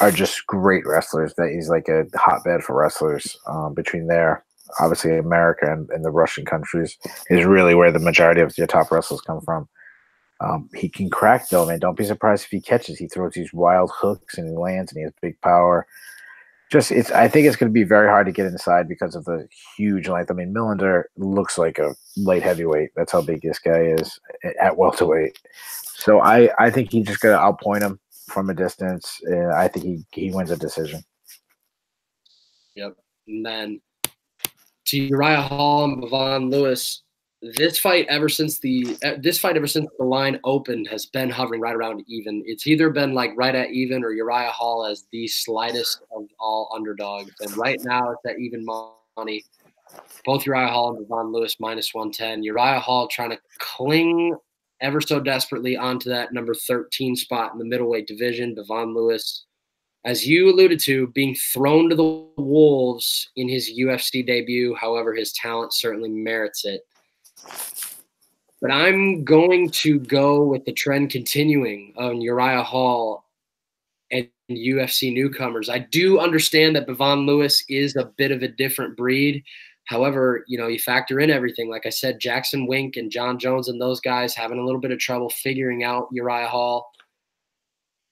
are just great wrestlers. That he's like a hotbed for wrestlers between there. Obviously, America and the Russian countries is really where the majority of your top wrestlers come from. He can crack, though, man. Don't be surprised if he catches. He throws these wild hooks and he lands, and he has big power. I think it's going to be very hard to get inside because of the huge length. I mean, Millender looks like a light heavyweight. That's how big this guy is at welterweight. So I think he's just going to outpoint him from a distance. And I think he wins a decision. Yep. And then to Uriah Hall and Bevon Lewis, this fight ever since the line opened has been hovering right around even. It's either been like right at even or Uriah Hall as the slightest of all underdogs. And right now it's at even money. Both Uriah Hall and Bevon Lewis -110. Uriah Hall trying to cling ever so desperately onto that number 13 spot in the middleweight division. Bevon Lewis, as you alluded to, being thrown to the wolves in his UFC debut. However, his talent certainly merits it. But I'm going to go with the trend continuing on Uriah Hall and UFC newcomers. I do understand that Bevon Lewis is a bit of a different breed. However, you factor in everything. Like I said, Jackson Wink and John Jones and those guys having a little bit of trouble figuring out Uriah Hall.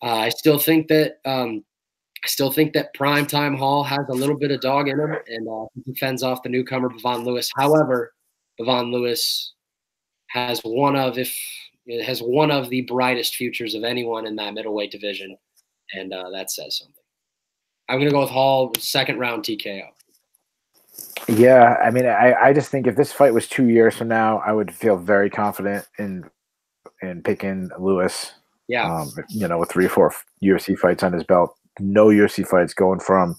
I still think that Primetime Hall has a little bit of dog in him, and he fends off the newcomer Bevon Lewis. However, Bevon Lewis has one of the brightest futures of anyone in that middleweight division, and that says something. I'm going to go with Hall, second round TKO. Yeah, I mean, I just think if this fight was 2 years from now, I would feel very confident in picking Lewis. Yeah, with 3 or 4 UFC fights on his belt, no UFC fights going from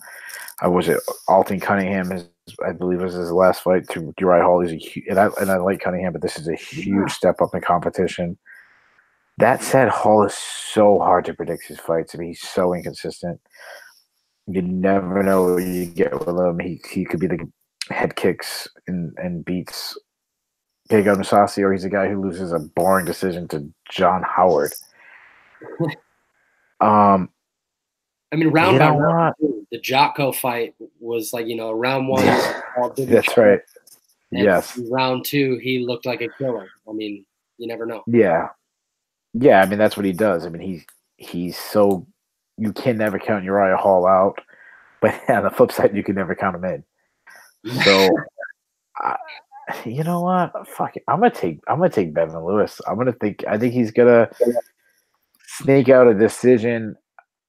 Alton Cunningham, I believe was his last fight, to Uriah Hall. And I like Cunningham, but this is a huge step up in competition. That said, Hall is so hard to predict his fights. I mean, he's so inconsistent. You never know what you get with him. He could be the head kicks and beats Gegard Mousasi, or he's a guy who loses a boring decision to John Howard. I mean, round by round, the Jocko fight was like, round one. That's right. Yes. Round 2, he looked like a killer. I mean, you never know. Yeah. Yeah, I mean, that's what he does. I mean, he's so – you can never count Uriah Hall out, but on the flip side, you can never count him in. So, you know what? Fuck it. I'm gonna take Bevon Lewis. I think he's gonna sneak out a decision.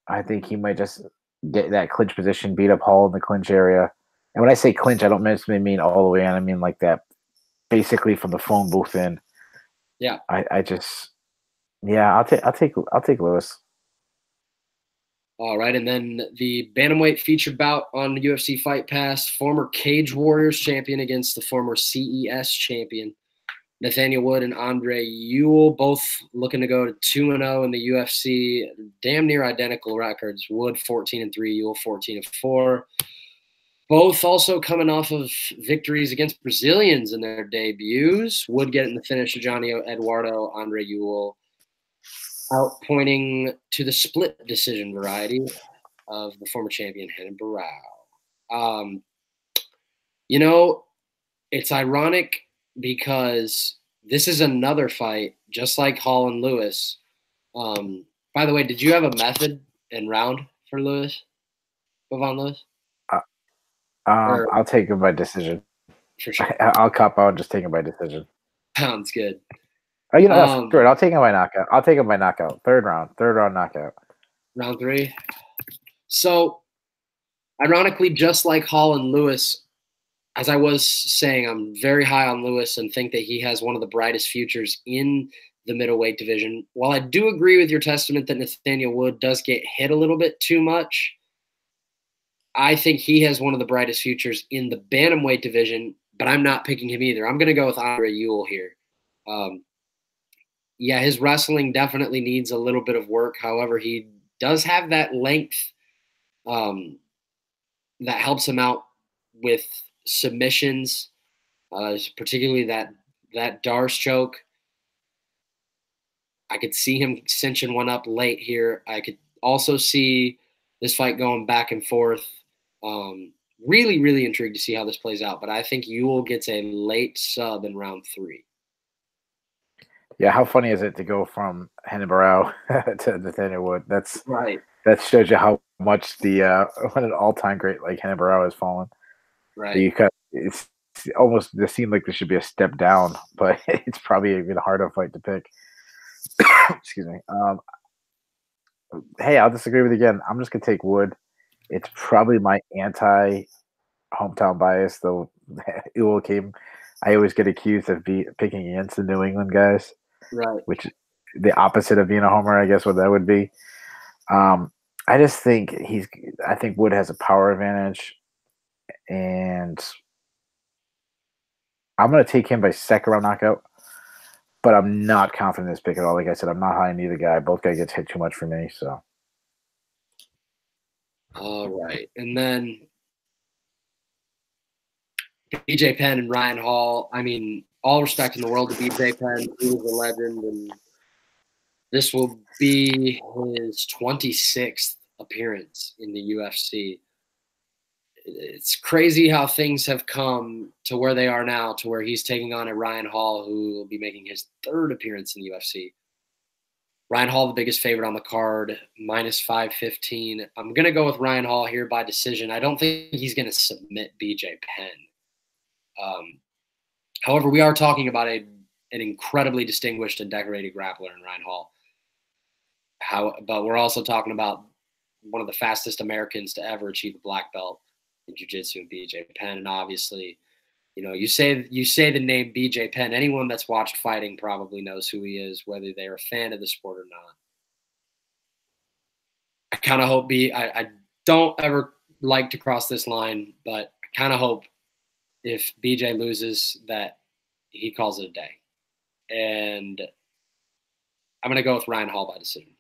I think he might just get that clinch position, beat up Hall in the clinch area. And when I say clinch, I don't necessarily mean all the way in. I mean like that, basically from the phone booth in. Yeah. I just, yeah, I'll take Lewis. All right, and then the bantamweight featured bout on the UFC Fight Pass, former Cage Warriors champion against the former CES champion, Nathaniel Wood and Andre Ewell, both looking to go to 2-0 in the UFC, damn near identical records. Wood 14-3, Ewell 14-4. Both also coming off of victories against Brazilians in their debuts. Wood getting the finish to Johnny Eduardo, Andre Ewell out pointing to the split decision variety of the former champion Renan Barão. You know, it's ironic because this is another fight, just like Hall and Lewis. By the way, did you have a method and round for Lewis? Von Lewis? I'll take him by decision. For sure. I'll cop out and just take him by decision. Sounds good. Oh, you know, that's good. I'll take him by knockout. I'll take him by knockout. Third round knockout. Round 3. So, ironically, just like Hall and Lewis, as I was saying, I'm very high on Lewis and think that he has one of the brightest futures in the middleweight division. While I do agree with your testament that Nathaniel Wood does get hit a little bit too much, I think he has one of the brightest futures in the bantamweight division, but I'm not picking him either. I'm going to go with Andre Ewell here. Yeah, his wrestling definitely needs a little bit of work. However, he does have that length that helps him out with submissions, particularly that Darce choke. I could see him cinching one up late here. I could also see this fight going back and forth. Really, really intrigued to see how this plays out. But I think Ewell gets a late sub in round 3. Yeah, how funny is it to go from Renan Barão to Nathaniel Wood? That's right. That shows you how much what an all-time great like Renan Barão has fallen. Right. It's almost, it seemed like there should be a step down, but it's probably even a harder fight to pick. Excuse me. Hey, I'll disagree with you again. I'm just gonna take Wood. It's probably my anti-hometown bias, though. Ewell came. I always get accused of picking against the New England guys, right? Which the opposite of being a homer, I guess, what that would be. I just think I think Wood has a power advantage, and I'm going to take him by second round knockout, but I'm not confident in this pick at all. Like I said, I'm not high on either guy. Both guys gets hit too much for me. So, all right, and then BJ Penn and Ryan Hall. I mean, all respect in the world to BJ Penn. He was a legend, and this will be his 26th appearance in the UFC. It's crazy how things have come to where they are now, to where he's taking on a Ryan Hall who will be making his 3rd appearance in the UFC. Ryan Hall, the biggest favorite on the card, minus 515. I'm going to go with Ryan Hall here by decision. I don't think he's going to submit BJ Penn. However, we are talking about an incredibly distinguished and decorated grappler in Ryan Hall. But we're also talking about one of the fastest Americans to ever achieve a black belt in jiu-jitsu and BJ Penn. And obviously, you know, you say the name BJ Penn, anyone that's watched fighting probably knows who he is, whether they're a fan of the sport or not. I kind of hope I don't ever like to cross this line, but I kind of hope if BJ loses that he calls it a day. And I'm going to go with Ryan Hall by decision.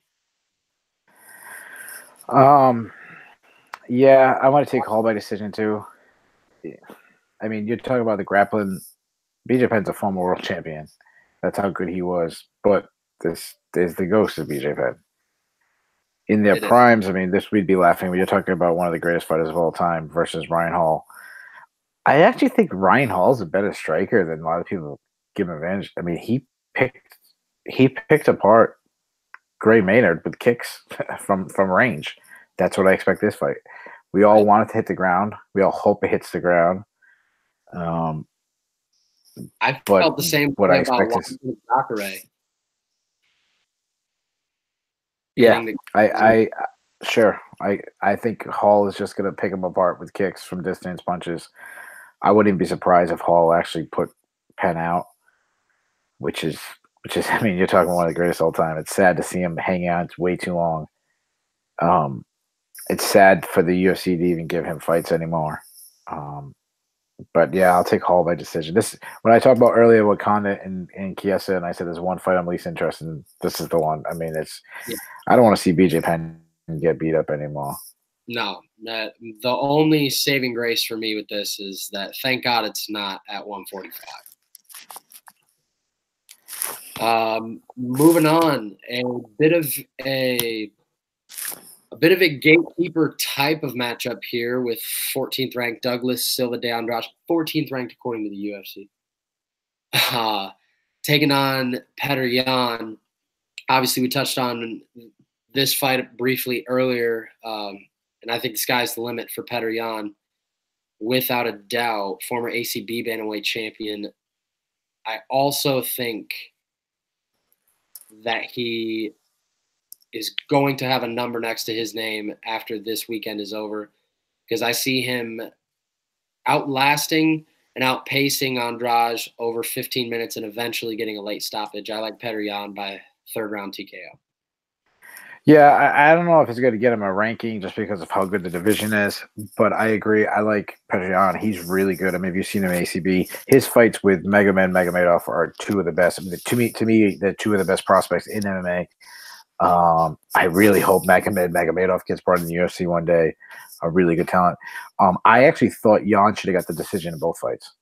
Yeah, I want to take Hall by decision too. Yeah. I mean, you're talking about the grappling. BJ Penn's a former world champion. That's how good he was. But this is the ghost of BJ Penn. In their primes, I mean, we'd be laughing, but you're talking about one of the greatest fighters of all time versus Ryan Hall. I actually think Ryan Hall's a better striker than a lot of people give him advantage. I mean, he picked apart Gray Maynard with kicks from range. That's what I expect this fight. We all want it to hit the ground. We all hope it hits the ground. I felt the same what way I expect about Jacare. Yeah, I sure. I think Hall is just going to pick him apart with kicks from distance, punches. I wouldn't even be surprised if Hall actually put Penn out, which is I mean, you're talking one of the greatest of all time. It's sad to see him hang out way too long. It's sad for the UFC to even give him fights anymore. But yeah, I'll take Hall by decision. This when I talked about earlier Wakanda and Chiesa, and I said there's one fight I'm least interested in. This is the one. I mean, I don't want to see BJ Penn get beat up anymore. No, the only saving grace for me with this is that thank God it's not at 145. Moving on, a bit of a gatekeeper type of matchup here with 14th ranked Douglas Silva de Andrade, 14th ranked according to the UFC, taking on Petr Yan. Obviously, we touched on this fight briefly earlier, and I think the sky's the limit for Petr Yan, without a doubt. Former ACB bantamweight champion. I also think that he is going to have a number next to his name after this weekend is over, because I see him outlasting and outpacing Andrade over 15 minutes and eventually getting a late stoppage. I like Petr Yan by third round TKO. Yeah, I don't know if it's going to get him a ranking just because of how good the division is, but I agree. I like Petr Yan. He's really good. I mean, if you've seen him in ACB, his fights with Magomedov are two of the best. I mean, to me, they're two of the best prospects in MMA. I really hope Magomedov gets brought in the UFC one day. A really good talent. I actually thought Yan should have got the decision in both fights.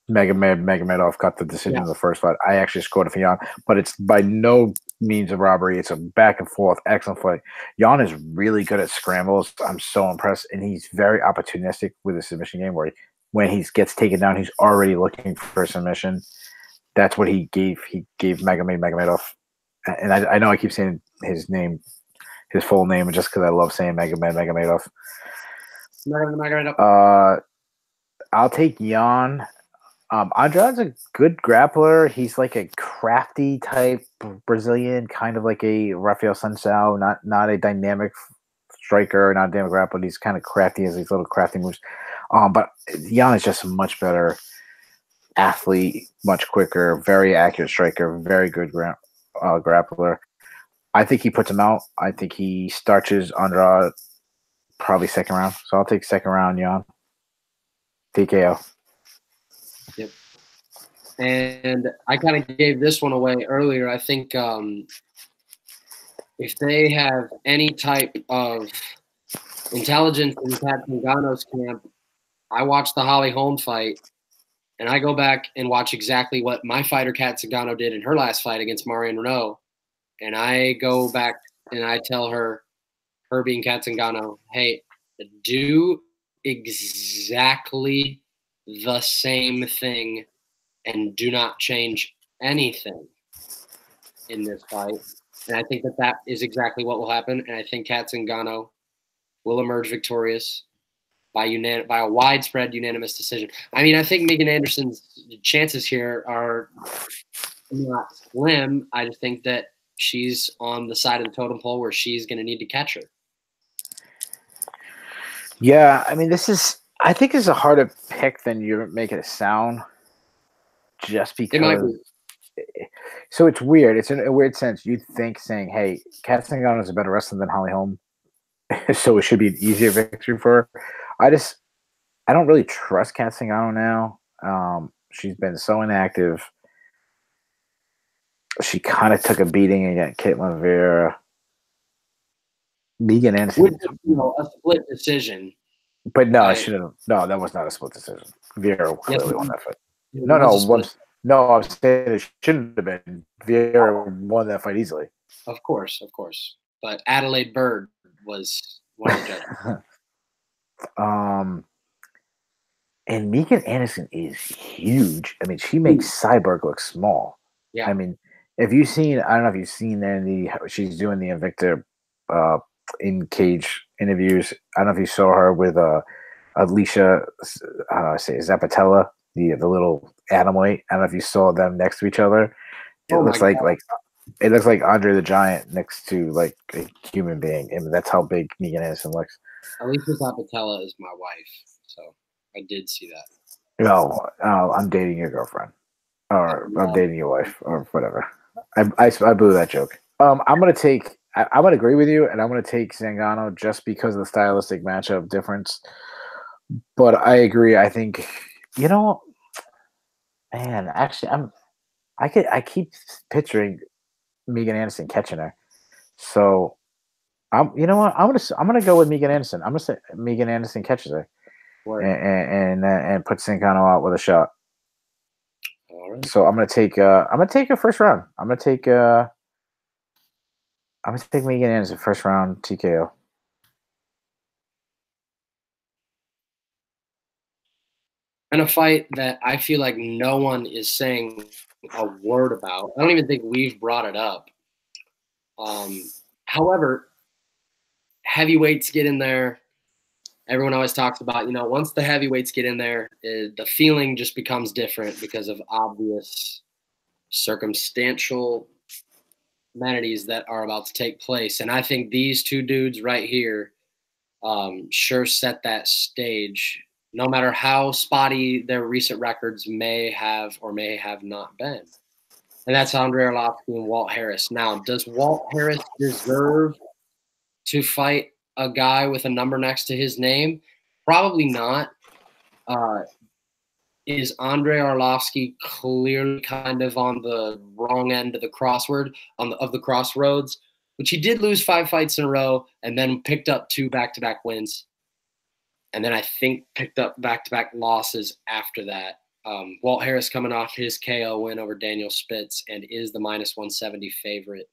Magomedov got the decision in the first fight. I actually scored it for Yan, but it's by no means a robbery. It's a back and forth, excellent fight. Yan is really good at scrambles. I'm so impressed, and he's very opportunistic with his submission game. Where when he gets taken down, he's already looking for a submission. That's what he gave. He gave Magomedov, and I know I keep saying his name, his full name, just because I love saying Magomedov. I'll take Yan. Andrade's a good grappler. He's like a crafty type Brazilian, kind of like a Rafael Sansao, not a dynamic striker, not a dynamic grappler. He's kind of crafty, has these little crafty moves. But Yan is just a much better athlete, much quicker, very accurate striker, very good grappler. I think he puts him out. I think he starches Andrade probably second round. So I'll take second round Yan. TKO. Yep. And I kind of gave this one away earlier. I think if they have any type of intelligence in Kat Zingano's camp, I watched the Holly Holm fight, and I go back and watch exactly what my fighter Kat Zingano did in her last fight against Marion Renault. And I go back and I tell her being Kat Zingano, hey, do exactly the same thing and do not change anything in this fight. And I think that is exactly what will happen. And I think Kat Zingano will emerge victorious by a widespread unanimous decision. I mean, I think Megan Anderson's chances here are not slim. I just think that she's on the side of the totem pole where she's going to need to catch her. Yeah, I mean, I think this is a harder pick than you make it sound, just because. So it's weird. It's in a weird sense. You'd think saying, hey, Kat Zingano is a better wrestler than Holly Holm, so it should be an easier victory for her. I don't really trust Kat Zingano now. She's been so inactive. She kind of took a beating against Caitlin Vera. Megan Anderson. With, a split decision. But no, no, that was not a split decision. Vera clearly won that fight. No, I'm saying it shouldn't have been. Vera won that fight easily. Of course. But Adelaide Bird was one of the judges. And Megan Anderson is huge. I mean, she makes Cyborg look small. Yeah. I mean, I don't know if you've seen she's doing the Invicta in cage interviews. I don't know if you saw her with Alicia Zapatella, the little atomweight. I don't know if you saw them next to each other. It looks like It looks like Andre the Giant next to like a human being. I mean, that's how big Megan Anderson looks. Alicia Zapatella is my wife, so I did see that. No, I'm dating your girlfriend, or I'm dating your wife, or whatever. I blew that joke. I'm gonna take. I'm gonna agree with you, and I'm gonna take Zingano just because of the stylistic matchup difference. But I agree. I think man. Actually, I keep picturing Megan Anderson catching her. So you know what? I'm gonna go with Megan Anderson. I'm gonna say Megan Anderson catches her, and puts Zingano out with a shot. All right. So I'm gonna take a first round. I'm gonna take Megan Anderson first round TKO. And a fight that I feel like no one is saying a word about. I don't even think we've brought it up. However, heavyweights get in there. Everyone always talks about, once the heavyweights get in there, the feeling just becomes different because of obvious circumstantial amenities that are about to take place. And I think these two dudes right here sure set that stage, no matter how spotty their recent records may have or may have not been. And that's Andrei Arlovski and Walt Harris. Now, does Walt Harris deserve to fight a guy with a number next to his name? Probably not. Is Andrei Arlovski clearly kind of on the wrong end of the crossroads, which he did lose 5 fights in a row and then picked up 2 back-to-back wins. And then I think picked up back-to-back losses after that. Walt Harris coming off his KO win over Daniel Spitz and is the -170 favorite.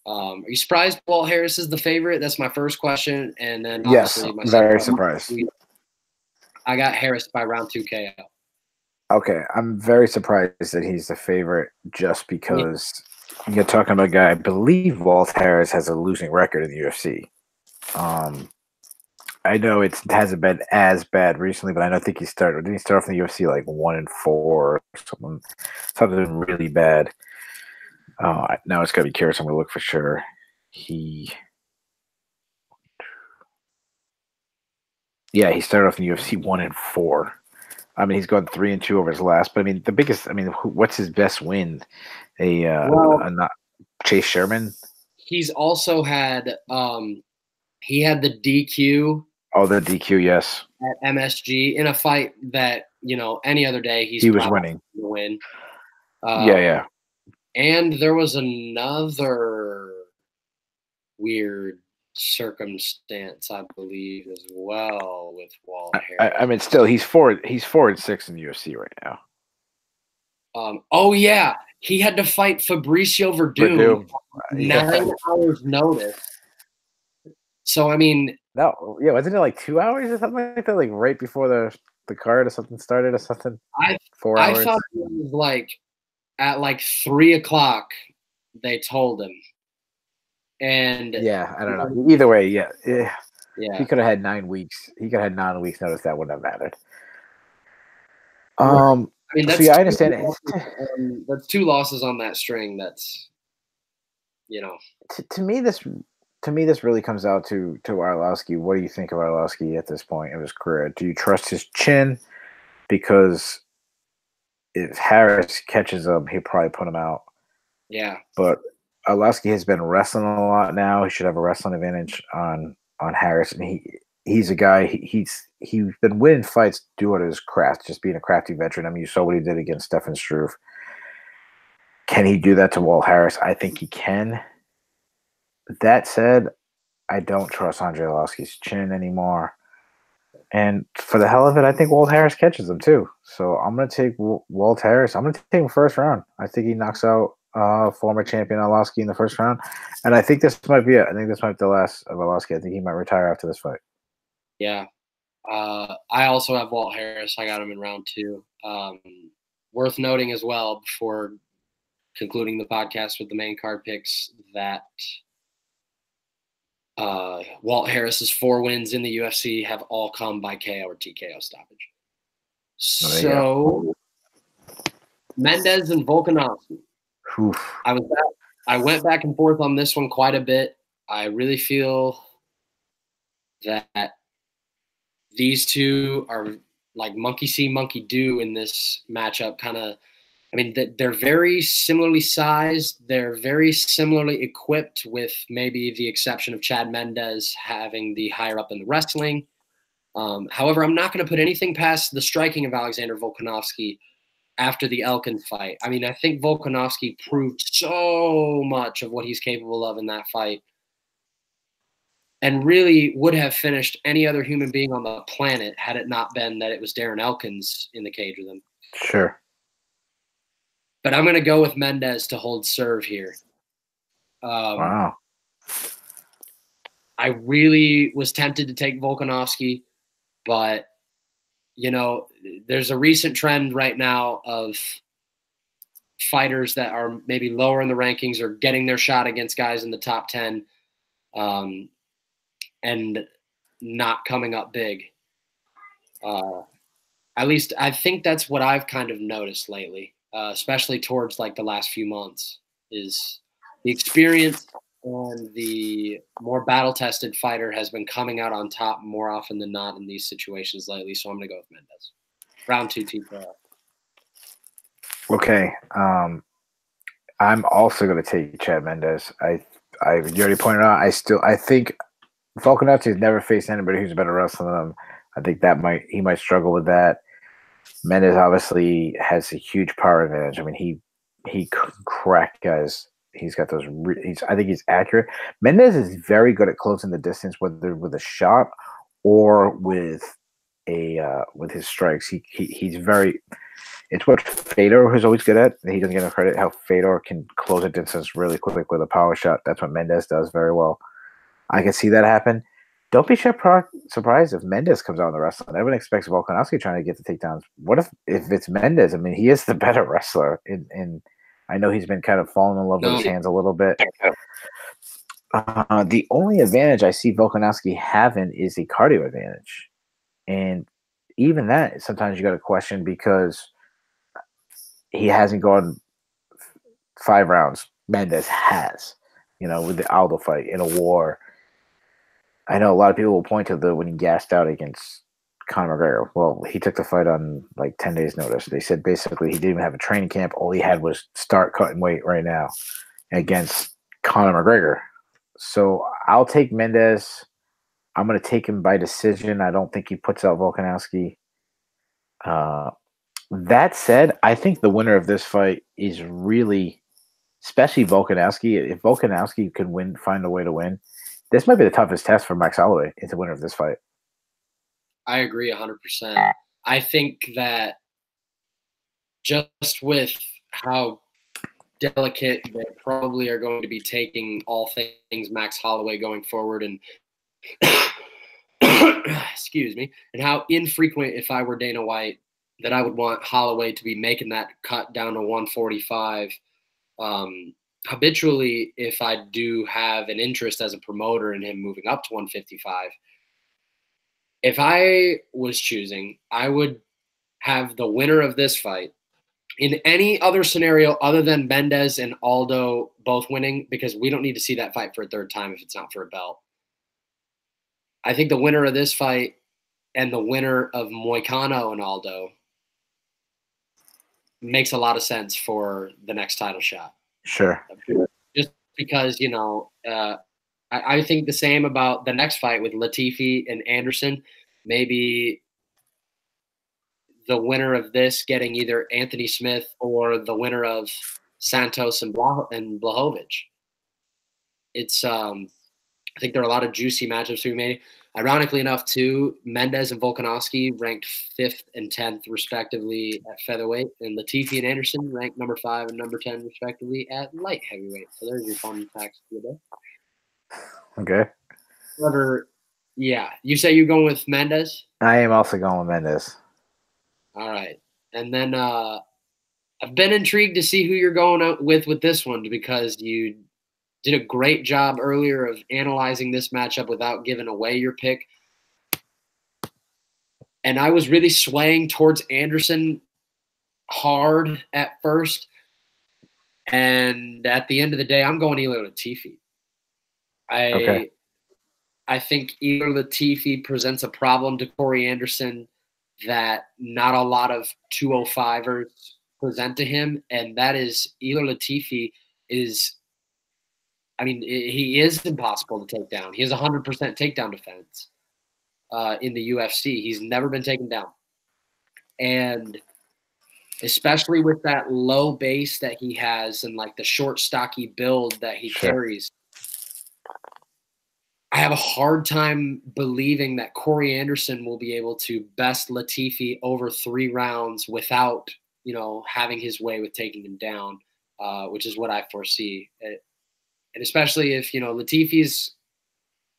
Are you surprised Walt Harris is the favorite? That's my first question. And then yes, very surprised. I got Harris by round 2 KO. Okay, I'm very surprised that he's the favorite just because you're talking about a guy. I believe Walt Harris has a losing record in the UFC. I know it hasn't been as bad recently, but I think didn't he start off in the UFC like 1-4 or something really bad? Now it's got to be curious. I'm going to look for sure. He started off in the UFC 1-4. I mean, he's gone 3-2 over his last. But I mean, what's his best win? Not Chase Sherman. He's also had he had the DQ. Oh, the DQ, yes. At MSG in a fight that any other day he was winning. Win. Yeah. And there was another weird circumstance, I believe, as well with Walt Harris. I mean, still, he's 4-6 in the UFC right now. Oh yeah, he had to fight Fabricio Verdum 9 hours notice. So I mean, no, yeah, wasn't it like 2 hours or something like that? Like right before the card or something started or something. 4 hours. I thought it was like at like 3 o'clock they told him. And yeah, I don't know. Either way, yeah. He could have had 9 weeks. He could have had 9 weeks notice. That wouldn't have mattered. I mean, that's I understand it. That's 2 losses on that string. That's To me, this really comes out to Arlovski. What do you think of Arlovski at this point of his career? Do you trust his chin? Because if Harris catches him, he'll probably put him out. Yeah. But Arlovski has been wrestling a lot now. He should have a wrestling advantage on Harris, and he's a guy. He's been winning fights due to his craft, just being a crafty veteran. I mean, you saw what he did against Stefan Struve. Can he do that to Walt Harris? I think he can. That said, I don't trust Andrei Arlovski's chin anymore. And for the hell of it, I think Walt Harris catches him too. So I'm going to take Walt Harris. I'm going to take him first round. I think he knocks out former champion Arlovski in the first round. And I think this might be it. I think this might be the last of Arlovski. I think he might retire after this fight. Yeah. I also have Walt Harris. I got him in round 2. Worth noting as well, before concluding the podcast with the main card picks, that Walt Harris's 4 wins in the UFC have all come by KO or TKO stoppage. So Mendez and Volkanovski. Oof. I was I went back and forth on this one quite a bit. I really feel that these two are like monkey see, monkey do in this matchup. I mean, they're very similarly sized. They're very similarly equipped, with maybe the exception of Chad Mendes having the higher up in the wrestling. However, I'm not going to put anything past the striking of Alexander Volkanovski after the Elkins fight. I mean, I think Volkanovski proved so much of what he's capable of in that fight, and really would have finished any other human being on the planet had it not been that it was Darren Elkins in the cage with him. Sure. But I'm going to go with Mendes to hold serve here. Wow. I really was tempted to take Volkanovski, but, you know, there's a recent trend right now of fighters that are maybe lower in the rankings or getting their shot against guys in the top 10 and not coming up big. At least I think that's what I've kind of noticed lately, especially towards like the last few months, is the experience and the more battle-tested fighter has been coming out on top more often than not in these situations lately. So I'm going to go with Mendes. Round 2, TKO. Okay. I'm also going to take Chad Mendes. You already pointed out. I think Volkanovski has never faced anybody who's a better wrestler than him. I think he might struggle with that. Mendes obviously has a huge power advantage. I mean, he can crack guys. He's got those. I think he's accurate. Mendes is very good at closing the distance, whether with a shot or with his strikes. He's very. It's what Fedor is always good at. He doesn't get enough credit. How Fedor can close a distance really quick with a power shot. That's what Mendes does very well. I can see that happen. Don't be surprised if Mendes comes out in the wrestling. Everyone expects Volkanovski trying to get the takedowns. What if it's Mendes? I mean, he is the better wrestler. And I know he's been kind of falling in love with his hands a little bit. The only advantage I see Volkanovski having is a cardio advantage. And even that, sometimes you got to question because he hasn't gone 5 rounds. Mendes has, with the Aldo fight in a war. I know a lot of people will point to when he gassed out against Conor McGregor. Well, he took the fight on like 10 days' notice. They said basically he didn't even have a training camp. All he had was start cutting weight right now against Conor McGregor. So I'll take Mendes. I'm going to take him by decision. I don't think he puts out Volkanovski. That said, I think the winner of this fight is really, especially Volkanovski. If Volkanovski can find a way to win, this might be the toughest test for Max Holloway as the winner of this fight. I agree 100%. I think that just with how delicate they probably are going to be taking all things Max Holloway going forward, and excuse me, and how infrequent, if I were Dana White, that I would want Holloway to be making that cut down to 145. Habitually, if I do have an interest as a promoter in him moving up to 155, if I was choosing, I would have the winner of this fight in any other scenario other than Mendes and Aldo both winning, because we don't need to see that fight for a third time if it's not for a belt. I think the winner of this fight and the winner of Moicano and Aldo makes a lot of sense for the next title shot. Sure. Just because, I think the same about the next fight with Latifi and Anderson. Maybe the winner of this getting either Anthony Smith or the winner of Santos and Blachowicz. It's I think there are a lot of juicy matchups to be made. Ironically enough, too, Mendes and Volkanovski ranked 5th and 10th, respectively, at featherweight, and Latifi and Anderson ranked number 5 and number 10, respectively, at light heavyweight. So there's your fun facts for the day. Okay. However, yeah, you say you're going with Mendes? I am also going with Mendes. All right. And then I've been intrigued to see who you're going out with this one, because you did a great job earlier of analyzing this matchup without giving away your pick. And I was really swaying towards Anderson hard at first. And at the end of the day, I'm going Ilir Latifi. Okay. I think Ilir Latifi presents a problem to Corey Anderson that not a lot of 205ers present to him, and that is Ilir Latifi is, I mean, he is impossible to take down. He has 100% takedown defense in the UFC. He's never been taken down. And especially with that low base that he has and like the short, stocky build that he carries, I have a hard time believing that Corey Anderson will be able to best Latifi over 3 rounds without, having his way with taking him down, which is what I foresee. And especially if, Latifi's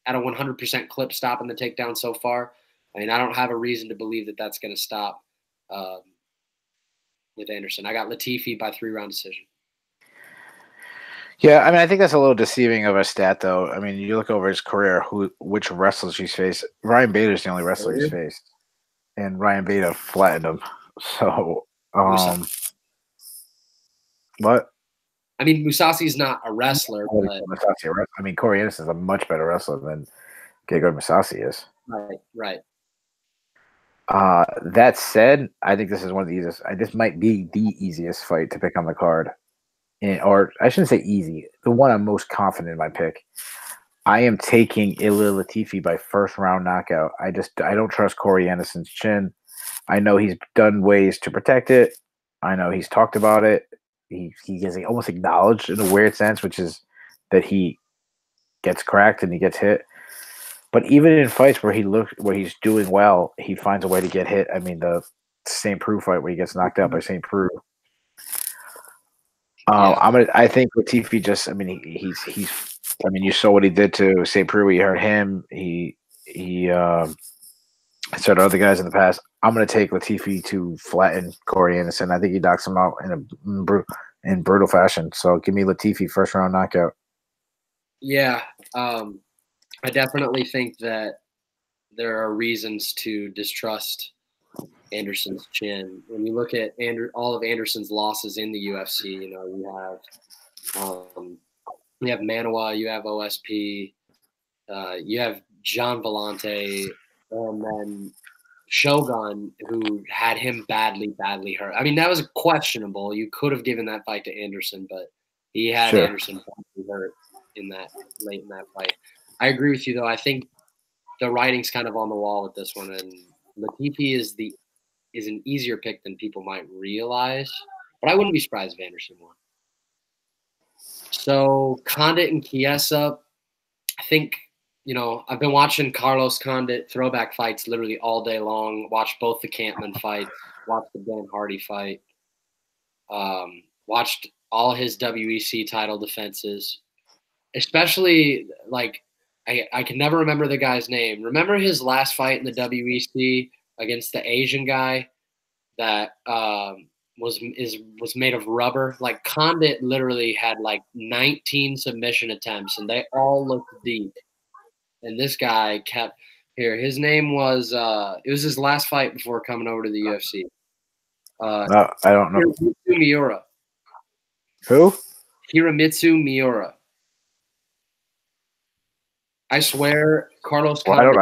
at a 100% clip stopping the takedown so far. I mean, I don't have a reason to believe that that's going to stop with Anderson. I got Latifi by 3-round decision. Yeah, I mean, I think that's a little deceiving of a stat, though. I mean, you look over his career, which wrestlers he's faced. Ryan Bader's the only wrestler he's faced, and Ryan Bader flattened him. So, what? I mean, Musasi's not a wrestler, but I mean, Corey Anderson's a much better wrestler than Gegard Mousasi is. Right. That said, I think this is one of the easiest. This might be the easiest fight to pick on the card. Or I shouldn't say easy, the one I'm most confident in my pick. I am taking Ilir Latifi by 1st-round knockout. I don't trust Corey Anderson's chin. I know he's done ways to protect it. I know he's talked about it. He has almost acknowledged in a weird sense, which is that he gets cracked and he gets hit. But even in fights where he's doing well, he finds a way to get hit. I mean, the St. Preux fight where he gets knocked out by St. Preux. I think Latifi just. I mean, he's. I mean, you saw what he did to St. Preux. He hurt him. He started other guys in the past. I'm going to take Latifi to flatten Corey Anderson. I think he knocks him out in brutal fashion. So give me Latifi 1st-round knockout. Yeah, I definitely think that there are reasons to distrust Anderson's chin. When you look at all of Anderson's losses in the UFC, you have Manoa, you have OSP, you have John Vellante, and then Shogun, who had him badly hurt. I mean, that was questionable. You could have given that fight to Anderson, but he had Anderson badly hurt late in that fight. I agree with you, though. I think the writing's kind of on the wall with this one, and Latifi is an easier pick than people might realize, but I wouldn't be surprised if Anderson won. So Condit and Chiesa, I think, I've been watching Carlos Condit throwback fights literally all day long, watched both the Campman fights, watched the Dan Hardy fight, watched all his WEC title defenses, especially like I can never remember the guy's name. Remember his last fight in the WEC against the Asian guy that was made of rubber? Like Condit literally had like 19 submission attempts, and they all looked deep. And this guy kept here. His name was it was his last fight before coming over to the UFC. No, I don't know. Hiromitsu Miura. Who? Hiromitsu Miura. I swear, Carlos Condit.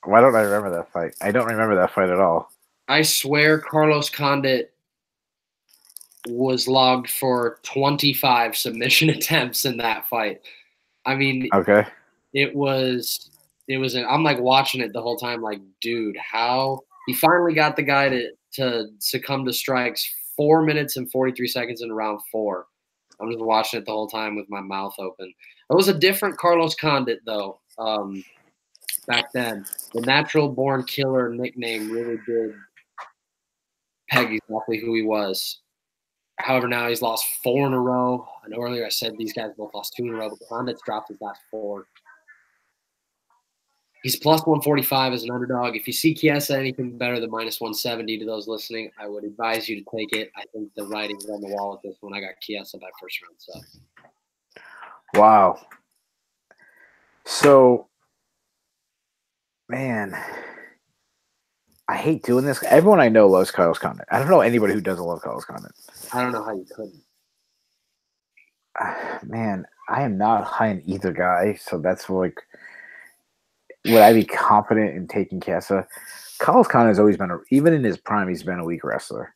Why don't I remember that fight? I don't remember that fight at all. I swear Carlos Condit was logged for 25 submission attempts in that fight. I mean, okay. I'm like watching it the whole time, like, dude, how he finally got the guy to succumb to strikes 4 minutes and 43 seconds in round 4. I'm just watching it the whole time with my mouth open. It was a different Carlos Condit, though, back then. The Natural Born Killer nickname really did peg exactly who he was. However, now he's lost 4 in a row. And earlier I said these guys both lost 2 in a row, but Condit's dropped his last 4. He's plus 145 as an underdog. If you see Chiesa anything better than minus 170 to those listening, I would advise you to take it. I think the writing's on the wall with this one. I got Chiesa by 1st round. So. Wow. So, man, I hate doing this. Everyone I know loves Carlos Condit. I don't know anybody who doesn't love Carlos Condit. I don't know how you couldn't. Man, I am not high on either guy, so that's like, would I be confident in taking Kessa? Carlos Khan has always been, even in his prime, he's been a weak wrestler.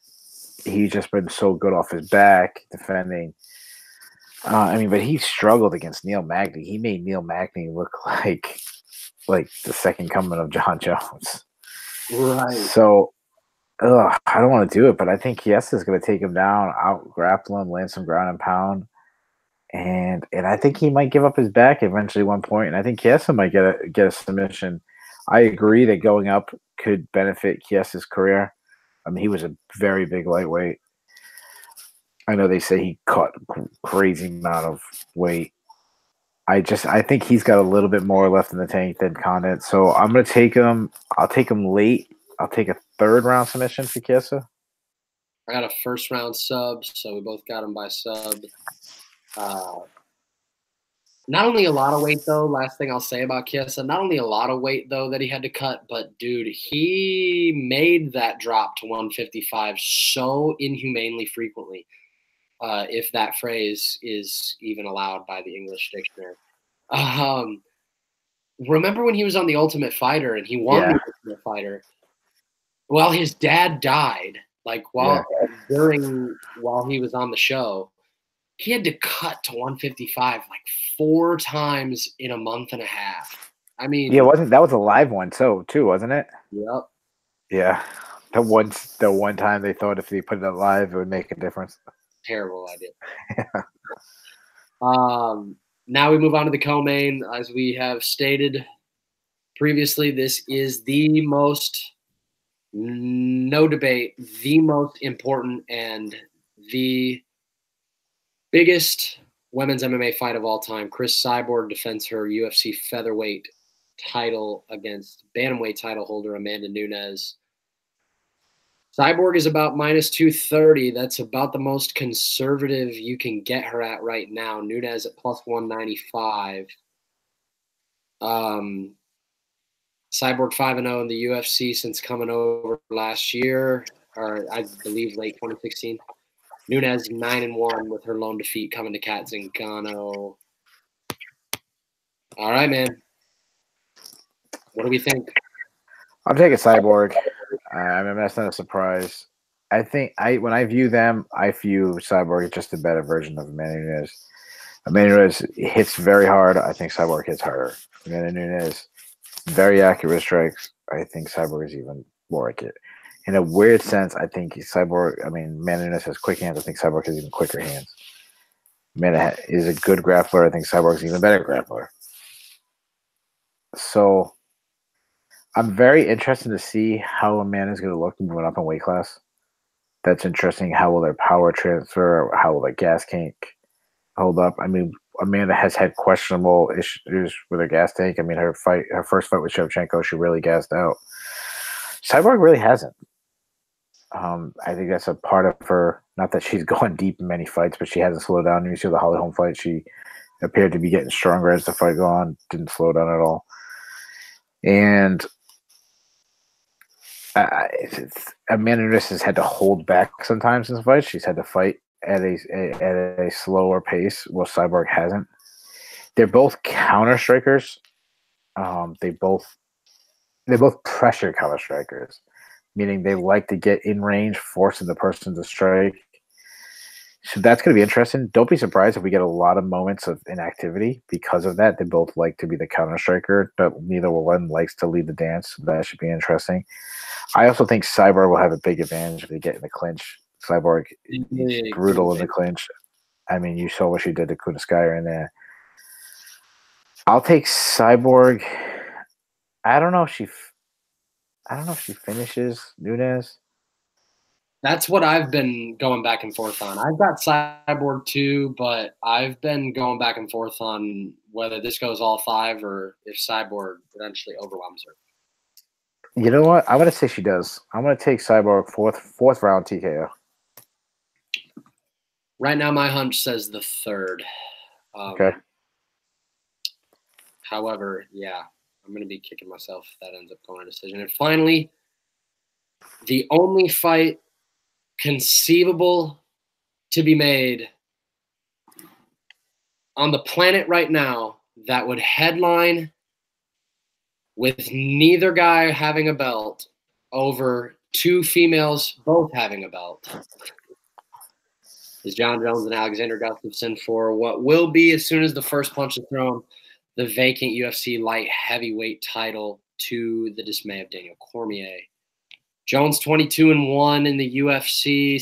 He's just been so good off his back defending. But he struggled against Neil Magny. He made Neil Magny look like the second coming of John Jones. Right. So, I don't want to do it, but I think Chiesa is going to take him down, out grapple him, land some ground and pound, and I think he might give up his back eventually at one point, and I think Chiesa might get a submission. I agree that going up could benefit Chiesa's career. I mean, he was a very big lightweight. I know they say he cut crazy amount of weight. I think he's got a little bit more left in the tank than Condit. So I'm going to take him. I'll take him late. I'll take a third round submission for Chiesa. I got a first round sub, so we both got him by sub. Not only a lot of weight, though, last thing I'll say about Chiesa, not only a lot of weight, though, that he had to cut, but, dude, he made that drop to 155 so inhumanely frequently, if that phrase is even allowed by the English dictionary. Remember when he was on The Ultimate Fighter and he won The Ultimate Fighter? Well, his dad died, while he was on the show. He had to cut to 155 4 times in a month and a half. I mean, that was a live one too, wasn't it? Yep. Yeah, the one time they thought if they put it live, it would make a difference. Terrible idea. Now we move on to the co-main. As we have stated previously, this is the most, no debate, the most important and the biggest women's MMA fight of all time. Cris Cyborg defends her UFC featherweight title against bantamweight title holder Amanda Nunes. Cyborg is about -230. That's about the most conservative you can get her at right now. Nunes at +195. Cyborg 5-0 in the UFC since coming over last year, or I believe late 2016. Nunes 9-1 with her lone defeat coming to Kat Zingano. All right, man. What do we think? I'm taking Cyborg. That's not a surprise. I think when I view them, I view Cyborg as just a better version of Amanda Nunes. Amanda Nunes hits very hard. I think Cyborg hits harder. Amanda Nunes, very accurate strikes. I think Cyborg is even more accurate. In a weird sense, I think Amanda Nunes has quick hands. I think Cyborg has even quicker hands. Amanda is a good grappler. I think Cyborg's even better grappler. So I'm very interested to see how Amanda's going to look moving up in weight class. That's interesting. How will their power transfer? How will their gas tank hold up? I mean, Amanda has had questionable issues with her gas tank. I mean, her first fight with Shevchenko, she really gassed out. Cyborg really hasn't. I think that's a part of her. Not that she's gone deep in many fights, but she hasn't slowed down. You see the Holly Holm fight; she appeared to be getting stronger as the fight went on. Didn't slow down at all. And Amanda Nunes has had to hold back sometimes in the fight. She's had to fight at a slower pace, while Cyborg hasn't. They're both counter strikers. They both pressure counter strikers, meaning they like to get in range, forcing the person to strike. So that's going to be interesting. Don't be surprised if we get a lot of moments of inactivity because of that. They both like to be the counter striker, but neither one likes to lead the dance. So that should be interesting. I also think Cyborg will have a big advantage if they get in the clinch. Cyborg is brutal in the clinch. I mean, you saw what she did to Kunitskaya in there. I'll take Cyborg. I don't know if she finishes Nunes. That's what I've been going back and forth on. I've got Cyborg too, but I've been going back and forth on whether this goes all 5 or if Cyborg eventually overwhelms her. You know what? I'm going to say she does. I'm going to take Cyborg fourth round TKO. Right now, my hunch says the 3rd. Okay. However, yeah, I'm going to be kicking myself if that ends up going to decision. And finally, the only fight conceivable to be made on the planet right now that would headline with neither guy having a belt over two females both having a belt is John Jones and Alexander Gustafsson for what will be, as soon as the first punch is thrown, the vacant UFC light heavyweight title to the dismay of Daniel Cormier. Jones 22-1 in the UFC,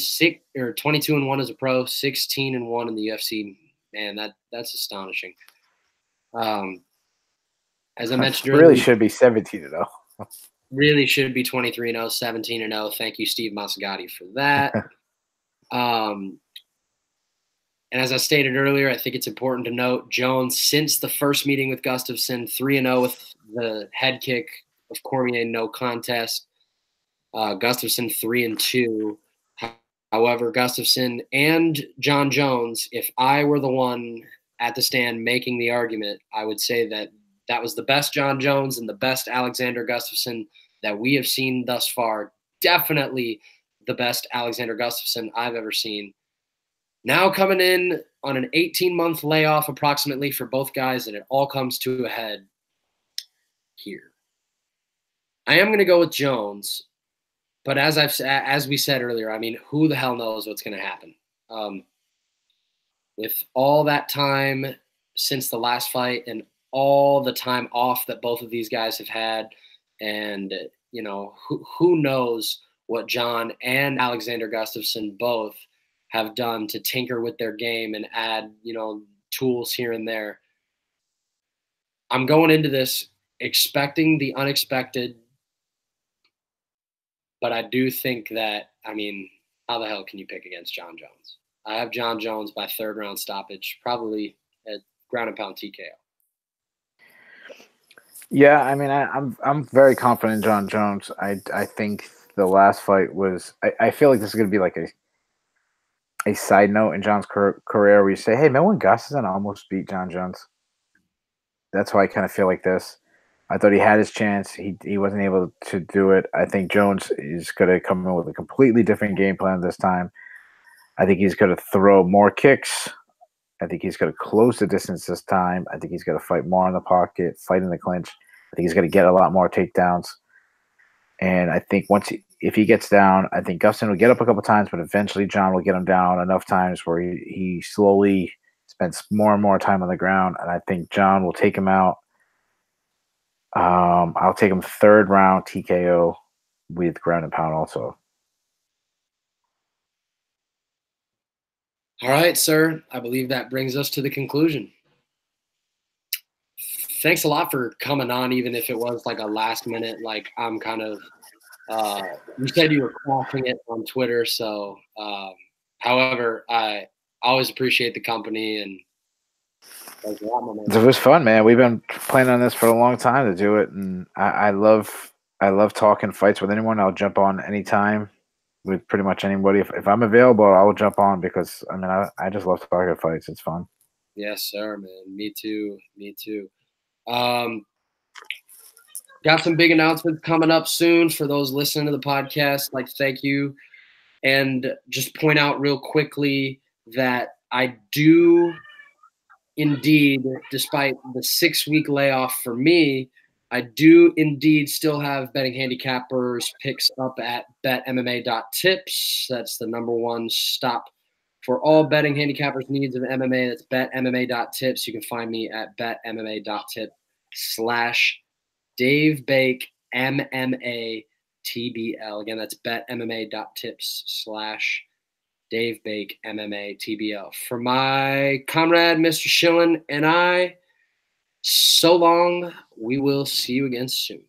22-1 as a pro, 16-1 in the UFC. Man, that's astonishing. As I mentioned earlier, really should be 17-0. Really should be 23-0, 17-0. Thank you, Steve Masagati, for that. And as I stated earlier, I think it's important to note Jones, since the first meeting with Gustafsson, 3-0 with the head kick of Cormier, no contest. Gustafsson 3-2. However, Gustafsson and John Jones, if I were the one at the stand making the argument, I would say that that was the best John Jones and the best Alexander Gustafsson that we have seen thus far. Definitely the best Alexander Gustafsson I've ever seen. Now coming in on an 18-month layoff approximately for both guys, and it all comes to a head here. I am going to go with Jones, but as we said earlier, I mean, who the hell knows what's going to happen? With all that time since the last fight and all the time off that both of these guys have had, and you know, who knows what John and Alexander Gustafsson both have done to tinker with their game and add, you know, tools here and there. I'm going into this expecting the unexpected, but I do think that, I mean, how the hell can you pick against John Jones? I have John Jones by third round stoppage, probably at ground and pound TKO. Yeah, I mean, I'm very confident in John Jones. I think the last fight was. I feel like this is going to be like a side note in John's career where you say, "Hey, remember when Gustafsson almost beat John Jones?" That's why I kind of feel like this. I thought he had his chance. He wasn't able to do it. I think Jones is going to come in with a completely different game plan this time. I think he's going to throw more kicks. I think he's going to close the distance this time. I think he's going to fight more in the pocket, fight in the clinch. I think he's going to get a lot more takedowns. And I think if he gets down, I think Gustafsson will get up a couple times, but eventually John will get him down enough times where he slowly spends more and more time on the ground. And I think John will take him out. I'll take him third round TKO with ground and pound also. All right, sir. I believe that brings us to the conclusion. Thanks a lot for coming on, even if it was like a last minute, like I'm kind of, you said you were crossing it on Twitter. So, however, I always appreciate the company, and it was fun, man. We've been planning on this for a long time to do it. And I love talking fights with anyone. I'll jump on anytime with pretty much anybody. If I'm available, I'll jump on because I mean, I just love talking fights. It's fun. Yes, sir, man. Me too. Got some big announcements coming up soon for those listening to the podcast. Like, thank you. And just point out real quickly that I do indeed, despite the 6-week layoff for me, I do indeed still have betting handicappers picks up at betmma.tips. That's the #1 stop for all betting handicappers needs of MMA. That's betmma.tips. You can find me at betmma.tip/Dave Bake MMA TBL. Again, that's betmma.tips/Dave Bake MMA TBL. For my comrade, Mr. Shillan, and I, so long. We will see you again soon.